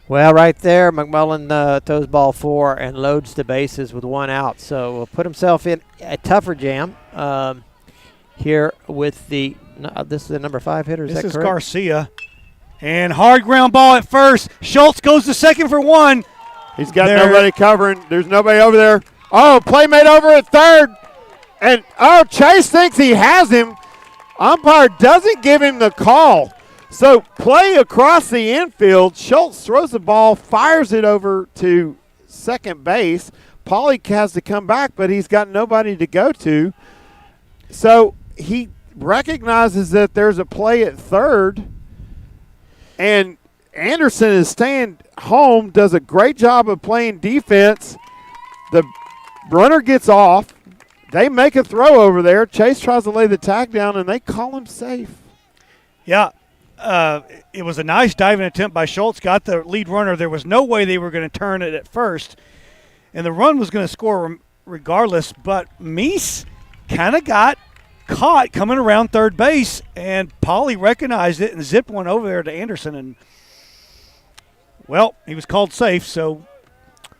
Well, right there, McMullen throws ball 4 and loads the bases with 1 out. So will put himself in a tougher jam here with this is the number 5 hitter. Is that correct? Garcia. And hard ground ball at first. Schultz goes to second for 1. He's got nobody covering. There's nobody over there. Oh, playmate over at third. And, Chase thinks he has him. Umpire doesn't give him the call. So play across the infield. Schultz throws the ball, fires it over to second base. Paulie has to come back, but he's got nobody to go to. So he recognizes that there's a play at third, And Anderson is staying home, does a great job of playing defense. The runner gets off. They make a throw over there. Chase tries to lay the tag down, and they call him safe. Yeah. It was a nice diving attempt by Schultz. Got the lead runner. There was no way they were going to turn it at first. And the run was going to score regardless. But Meese kind of got caught coming around third base, and Pauly recognized it and zipped one over there to Anderson. And, well, he was called safe, so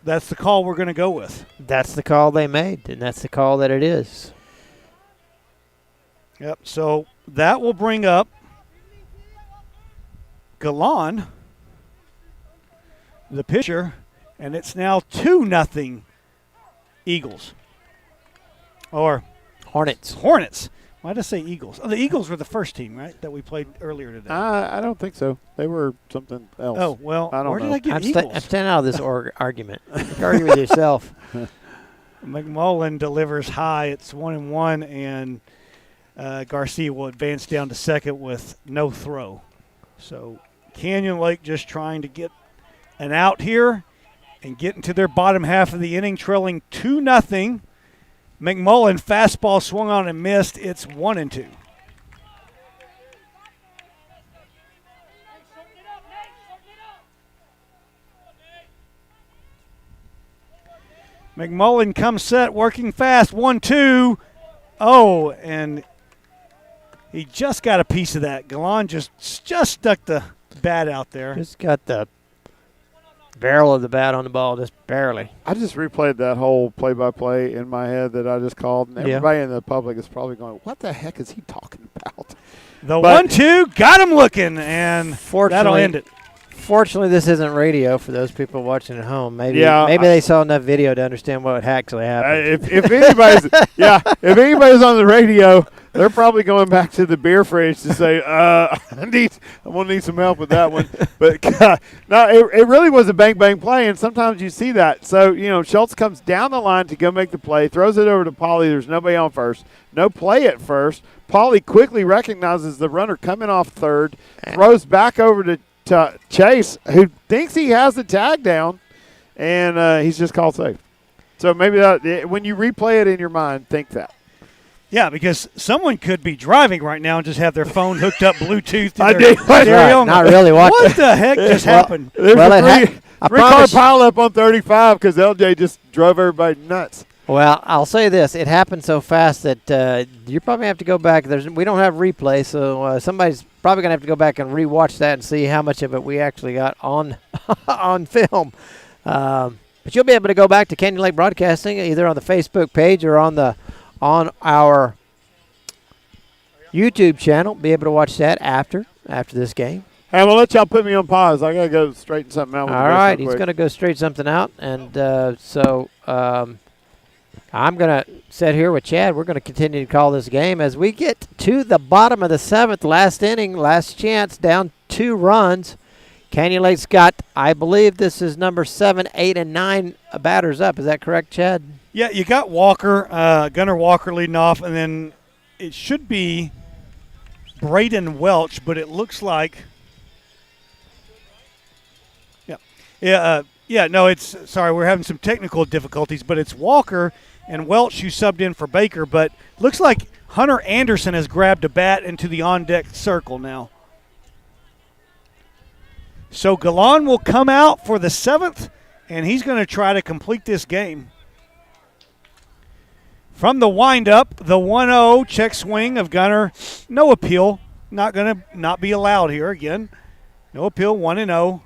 that's the call we're going to go with. That's the call they made, and that's the call that it is. Yep, so that will bring up Galan, the pitcher, and it's now 2-0 Eagles. Or Hornets. Why did I say Eagles? Oh, the Eagles were the first team, right, that we played earlier today. I don't think so. They were something else. Oh, well, I don't where know. did I get I'm Eagles? staying out of this argument. Argue with yourself. McMullen delivers high. It's 1-1, and Garcia will advance down to second with no throw. So Canyon Lake just trying to get an out here and get into their bottom half of the inning, trailing 2-0. McMullen fastball swung on and missed. It's 1-2. McMullen comes set, working fast. 1-2. Oh, and he just got a piece of that. Galan just stuck the bat out there. Just got the barrel of the bat on the ball, just barely. I just replayed that whole play-by-play in my head that I just called, and everybody in the public is probably going, what the heck is he talking about? The 1-2 got him looking, and that'll end it. Fortunately, this isn't radio for those people watching at home. Maybe they saw enough video to understand what actually happened. If anybody's on the radio, they're probably going back to the beer fridge to say, I'm gonna need some help with that one. But no, it really was a bang play, and sometimes you see that. So Schultz comes down the line to go make the play, throws it over to Pauly. There's nobody on first, no play at first. Pauly quickly recognizes the runner coming off third, throws back over to Chase, who thinks he has the tag down, and he's just called safe. So maybe when you replay it in your mind, think that. Yeah, because someone could be driving right now and just have their phone hooked up Bluetooth to I their did. stereo. Right, not really watching. What the heck just happened? There's a three-car promise- pileup on 35 because LJ just drove everybody nuts. Well, I'll say this. It happened so fast that you probably have to go back. We don't have replay, so somebody's probably going to have to go back and rewatch that and see how much of it we actually got on on film. But you'll be able to go back to Canyon Lake Broadcasting either on the Facebook page or on our YouTube channel. Be able to watch that after this game. Hey, I'm going to let y'all put me on pause. I got to go straighten something out. All right, he's going to go straighten something out. And so I'm going to sit here with Chad. We're going to continue to call this game as we get to the bottom of the seventh, last inning, last chance, down 2 runs. Canyon Lake's got, I believe this is number 7, 8, and 9 batters up. Is that correct, Chad? Yeah, you got Walker, Gunnar Walker leading off, and then it should be Braden Welch, but it looks like we're having some technical difficulties, but it's Walker and Welch who subbed in for Baker, but looks like Hunter Anderson has grabbed a bat into the on-deck circle now. So Galan will come out for the 7th, and he's going to try to complete this game. From the windup, the 1-0 check swing of Gunnar. No appeal. Not going to not be allowed here again. No appeal, 1-0.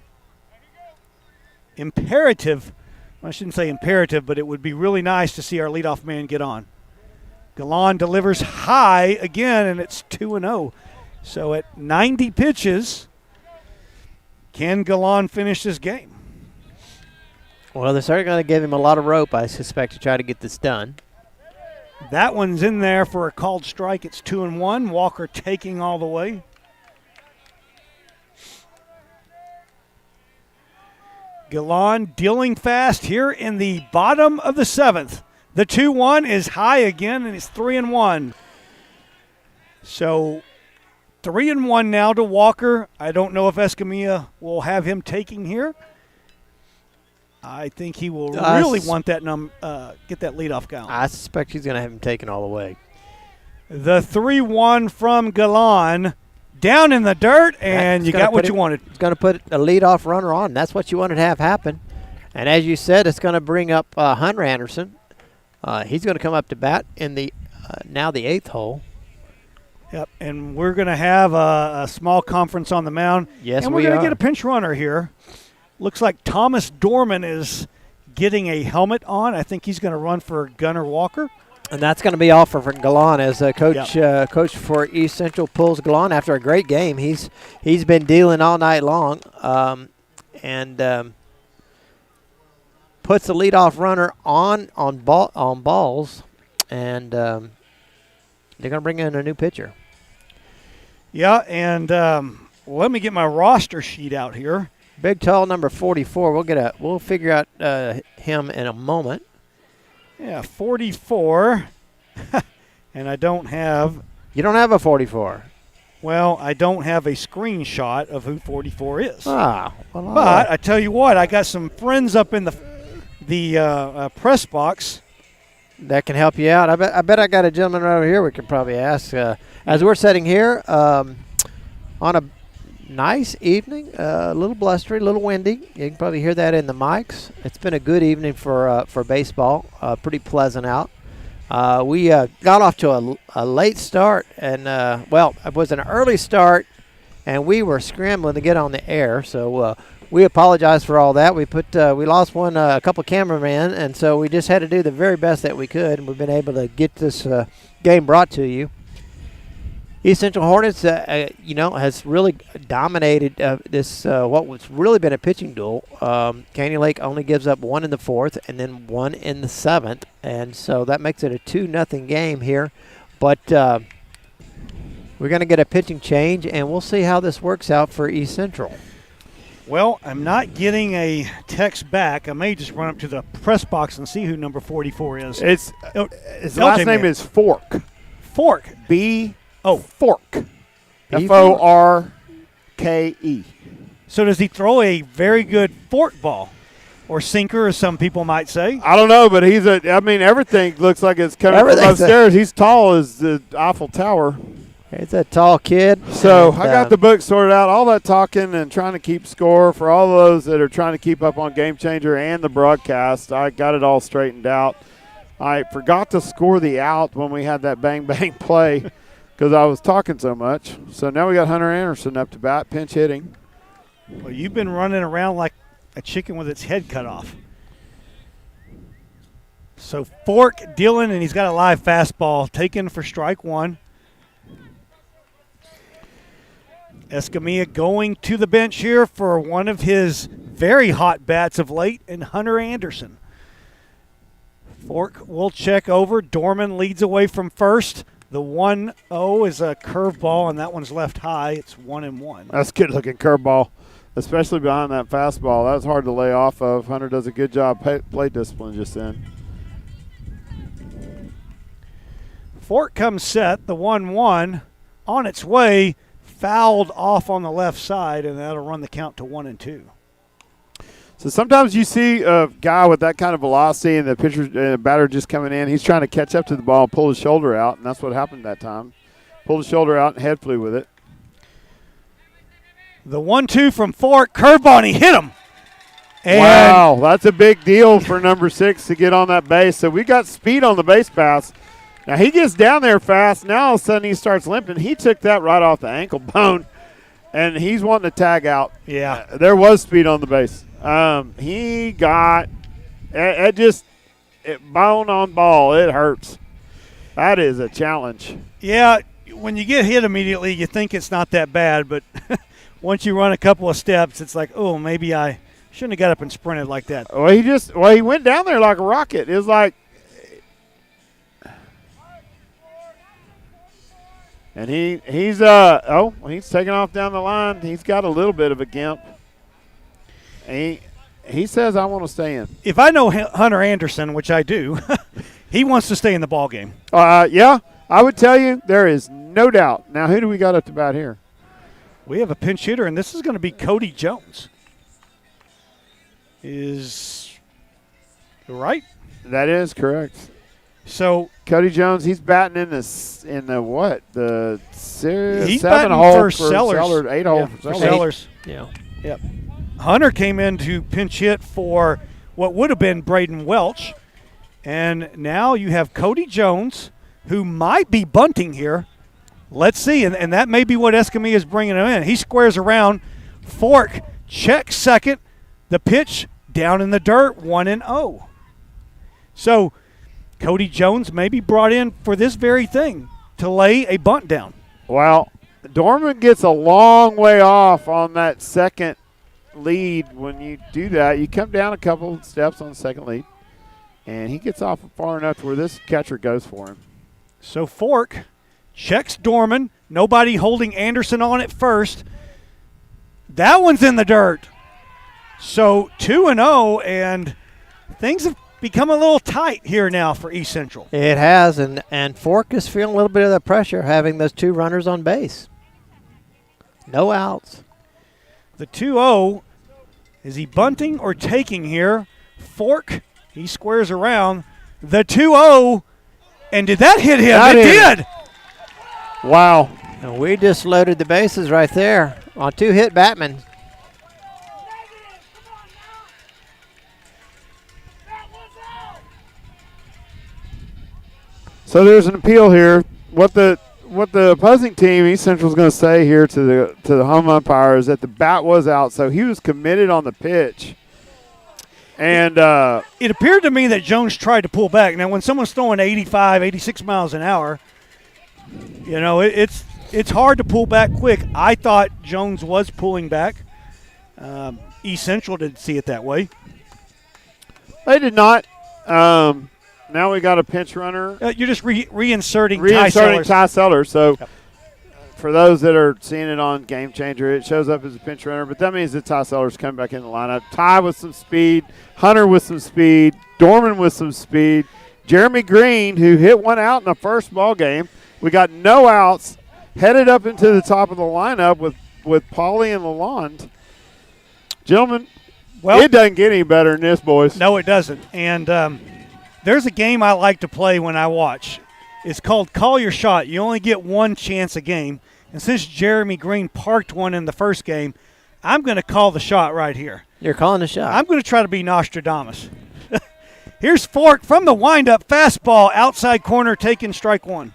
Imperative. I shouldn't say imperative, but it would be really nice to see our leadoff man get on. Galan delivers high again, and it's 2-0. So at 90 pitches, can Galan finish this game? Well, they're certainly going to give him a lot of rope, I suspect, to try to get this done. That one's in there for a called strike. It's 2-1. Walker taking all the way. Galan dealing fast here in the bottom of the 7th. The 2-1 is high again, and it's 3-1. So 3-1 now to Walker. I don't know if Escamilla will have him taking here. I think he will really want that get that leadoff count. I suspect he's going to have him taken all the way. The 3-1 from Galan down in the dirt, and you got what you wanted. It's going to put a leadoff runner on. That's what you wanted to have happen. And as you said, it's going to bring up Hunter Anderson. He's going to come up to bat in the now the 8th hole. Yep, and we're going to have a small conference on the mound. Yes, and we're going to get a pinch runner here. Looks like Thomas Dorman is getting a helmet on. I think he's going to run for Gunnar Walker. And that's going to be all for Galan as coach for East Central pulls Galan after a great game. He's been dealing all night long and puts the leadoff runner on balls, and they're going to bring in a new pitcher. Yeah, and let me get my roster sheet out here. Big tall number 44. We'll figure out him in a moment. Yeah, 44. And I don't have. You don't have a 44. Well, I don't have a screenshot of who 44 is. Well, but I tell you what, I got some friends up in the press box that can help you out. I bet I got a gentleman right over here we could probably ask. As we're sitting here on a nice evening, a little blustery, a little windy. You can probably hear that in the mics. It's been a good evening for baseball. Pretty pleasant out. We got off to a late start, and it was an early start, and we were scrambling to get on the air. So we apologize for all that. We lost a couple cameramen, and so we just had to do the very best that we could, and we've been able to get this game brought to you. East Central Hornets, has really dominated this what was really been a pitching duel. Canyon Lake only gives up 1 in the 4th and then 1 in the 7th, and so that makes it a 2-0 game here. But we're going to get a pitching change, and we'll see how this works out for East Central. Well, I'm not getting a text back. I may just run up to the press box and see who number 44 is. His last name is Fork. Fork. Fork. F-O-R-K-E. So does he throw a very good fork ball or sinker, as some people might say? I don't know, but everything looks like it's coming from upstairs. He's tall as the Eiffel Tower. He's a tall kid. So I got the book sorted out. All that talking and trying to keep score for all those that are trying to keep up on Game Changer and the broadcast. I got it all straightened out. I forgot to score the out when we had that bang-bang play, because I was talking so much. So now we got Hunter Anderson up to bat, pinch hitting. Well, you've been running around like a chicken with its head cut off. So Fork dealing, and he's got a live fastball taken for strike 1. Escamilla going to the bench here for one of his very hot bats of late, and Hunter Anderson. Fork will check over. Dorman leads away from first. The 1-0 is a curveball, and that one's left high. It's 1-1. That's a good-looking curveball, especially behind that fastball. That was hard to lay off of. Hunter does a good job plate discipline just then. Fork comes set. The 1-1 on its way, fouled off on the left side, and that'll run the count to 1-2. So sometimes you see a guy with that kind of velocity and the batter just coming in. He's trying to catch up to the ball and pull his shoulder out, and that's what happened that time. Pulled his shoulder out and head flew with it. The 1-2 from Fork, curveball, and he hit him. And wow, that's a big deal for number 6 to get on that base. So we got speed on the base pass. Now he gets down there fast. Now all of a sudden he starts limping. He took that right off the ankle bone, and he's wanting to tag out. Yeah. There was speed on the base. He got bone on ball. It hurts. That is a challenge. Yeah, when you get hit immediately, you think it's not that bad, but once you run a couple of steps, it's like, oh, maybe I shouldn't have got up and sprinted like that. Well, he went down there like a rocket. It was like, and he's taking off down the line. He's got a little bit of a gimp. He says, I want to stay in. If I know Hunter Anderson, which I do, he wants to stay in the ball game. Yeah, I would tell you there is no doubt. Now, who do we got at the bat here? We have a pinch hitter, and this is going to be Cody Jones. Is right? That is correct. So Cody Jones, he's batting in the what? The he's 7 batting hole for for Sellers. 8 hole Yeah, for for Sellers. Sellers. Yeah. Yep. Hunter came in to pinch hit for what would have been Braden Welch. And now you have Cody Jones, who might be bunting here. Let's see. And that may be what Escamilla is bringing him in. He squares around. Fork checks second. The pitch down in the dirt, 1-0. So Cody Jones may be brought in for this very thing, to lay a bunt down. Well, Dorman gets a long way off on that second lead. When you do that, you come down a couple steps on the second lead, and he gets off far enough to where this catcher goes for him. So Fork checks Dorman. Nobody holding Anderson on at first. That one's in the dirt. So 2-0, and things have become a little tight here now for East Central. It has, and Fork is feeling a little bit of the pressure having those 2 runners on base. No outs. The 2-0, is he bunting or taking here? Fork, he squares around. The 2-0, and did that hit him? That it hit. did. Wow. And we just loaded the bases right there on 2 hit Batman. So there's an appeal here. What the opposing team, East Central, is going to say here to the home umpire is that the bat was out, so he was committed on the pitch. And it appeared to me that Jones tried to pull back. Now, when someone's throwing 85, 86 miles an hour, you know, it's hard to pull back quick. I thought Jones was pulling back. East Central didn't see it that way. they did not. Now we got a pinch runner. You're just reinserting Ty Sellers. Ty Sellers. So for those that are seeing it on Game Changer, it shows up as a pinch runner, but that means that Ty Sellers coming back in the lineup. Ty with some speed, Hunter with some speed, Dorman with some speed, Jeremy Green, who hit one out in the first ball game. We got no outs, headed up into the top of the lineup with Paulie and Lalonde. Gentlemen, Well, it doesn't get any better than this, boys. No, it doesn't. And there's a game I like to play when I watch. It's called Call Your Shot. You only get one chance a game. And since Jeremy Green parked one in the first game, I'm going to call the shot right here. You're calling the shot. I'm going to try to be Nostradamus. Here's Fork from the windup. Fastball, outside corner, taking strike 1.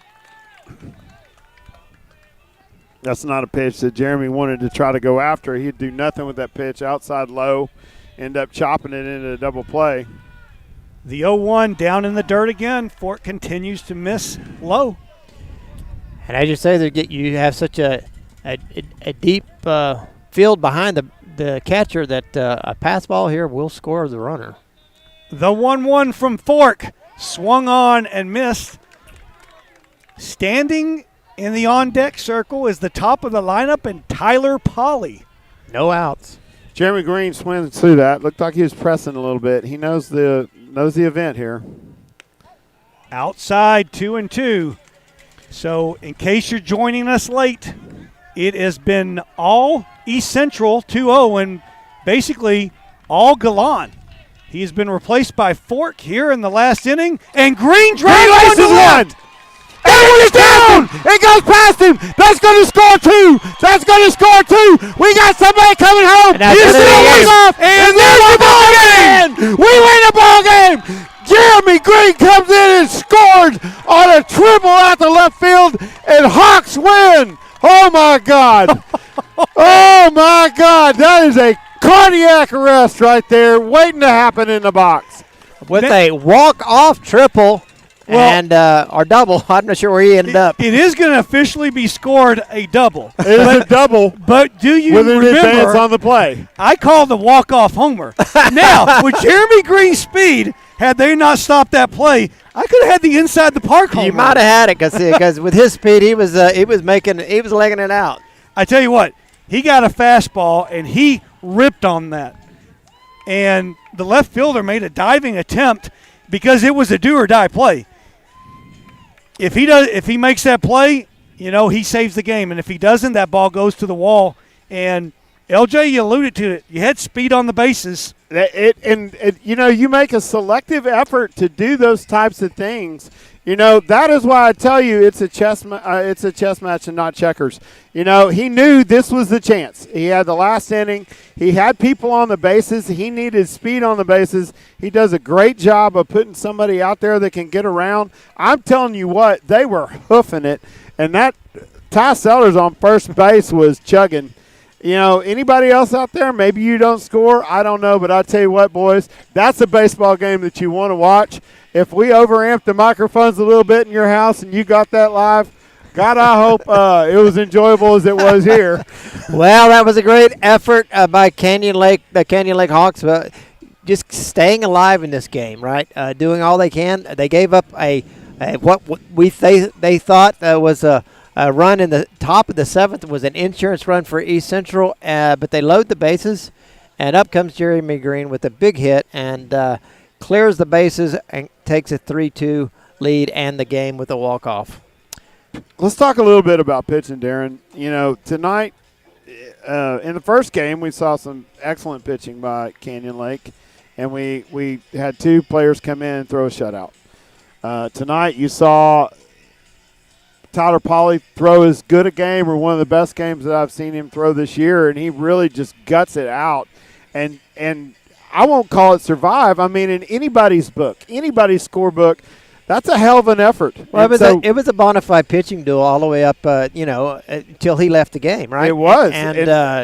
That's not a pitch that Jeremy wanted to try to go after. He'd do nothing with that pitch. Outside low, end up chopping it into a double play. The 0-1 down in the dirt again. Fork continues to miss low. And as you say, you have such a deep field behind the catcher that a pass ball here will score the runner. The 1-1 from Fork. Swung on and missed. Standing in the on-deck circle is the top of the lineup and Tyler Pauly. No outs. Jeremy Green swings through that. Looked like he was pressing a little bit. He knows the event here. Outside 2-2. So in case you're joining us late, it has been all East Central 2-0 and basically all Galan. He has been replaced by Fork here in the last inning, and Green drives one. And it's down! It goes past him! That's going to score 2! That's going to score 2! We got somebody coming home! And that's He's it is. off! And there's the ball game! We win the ball game! Jeremy Green comes in and scored on a triple out the left field, and Hawks win! Oh, my God! Oh, my God! That is a cardiac arrest right there waiting to happen in the box. With a walk-off triple. Well, or double. I'm not sure where he ended up. It is going to officially be scored a double. It is a double But do you with an advance remember, on the play. I called the walk-off homer. Now, with Jeremy Green's speed, had they not stopped that play, I could have had the inside the park homer. You might have had it because with his speed, he was legging it out. I tell you what, he got a fastball, and he ripped on that. And the left fielder made a diving attempt because it was a do-or-die play. If he makes that play, he saves the game. And if he doesn't, that ball goes to the wall. And LJ, you alluded to it. You had speed on the bases. You make a selective effort to do those types of things. That is why I tell you it's a chess match and not checkers. He knew this was the chance. He had the last inning. He had people on the bases. He needed speed on the bases. He does a great job of putting somebody out there that can get around. I'm telling you what, they were hoofing it, and that Ty Sellers on first base was chugging. Anybody else out there, maybe you don't score, I don't know, but I tell you what, boys, that's a baseball game that you want to watch. If we overamped the microphones a little bit in your house and you got that live, God, I hope it was enjoyable as it was here. Well, that was a great effort by Canyon Lake, the Canyon Lake Hawks, just staying alive in this game, right? Doing all they can. They gave up what they thought was a run in the top of the seventh. Was an insurance run for East Central, but they load the bases, and up comes Jeremy Green with a big hit and clears the bases and takes a 3-2 lead and the game with a walk-off. Let's talk a little bit about pitching, Darren. Tonight in the first game we saw some excellent pitching by Canyon Lake, and we had two players come in and throw a shutout. Tonight you saw Tyler Polley throw as good a game, or one of the best games that I've seen him throw this year, and he really just guts it out. And I won't call it survive. I mean, in anybody's book, anybody's scorebook, that's a hell of an effort. Well, it was a bona fide pitching duel all the way up, until he left the game, right? It was.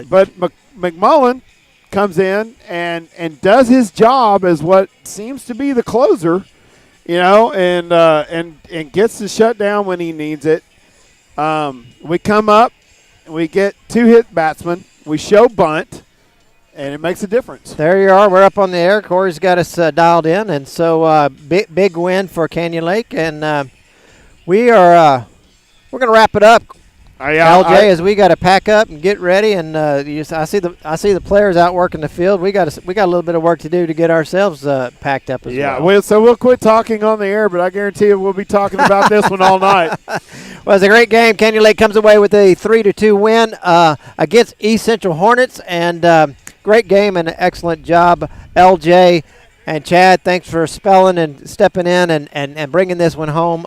But McMullen comes in and does his job as what seems to be the closer, and gets the shutdown when he needs it. We come up, and we get two hit batsmen. We show bunt, and it makes a difference. There you are. We're up on the air. Corey's got us dialed in, and so big win for Canyon Lake, and we're going to wrap it up. LJ, as we got to pack up and get ready, and I see the players out working the field. We got a little bit of work to do to get ourselves packed up as well. Yeah, so we'll quit talking on the air, but I guarantee you we'll be talking about this one all night. Well, it's a great game. Canyon Lake comes away with a 3-2 win against East Central Hornets, and great game and an excellent job, LJ. And Chad, thanks for spelling and stepping in and bringing this one home.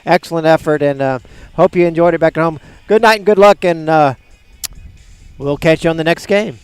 Excellent effort, and hope you enjoyed it back at home. Good night and good luck, and we'll catch you on the next game.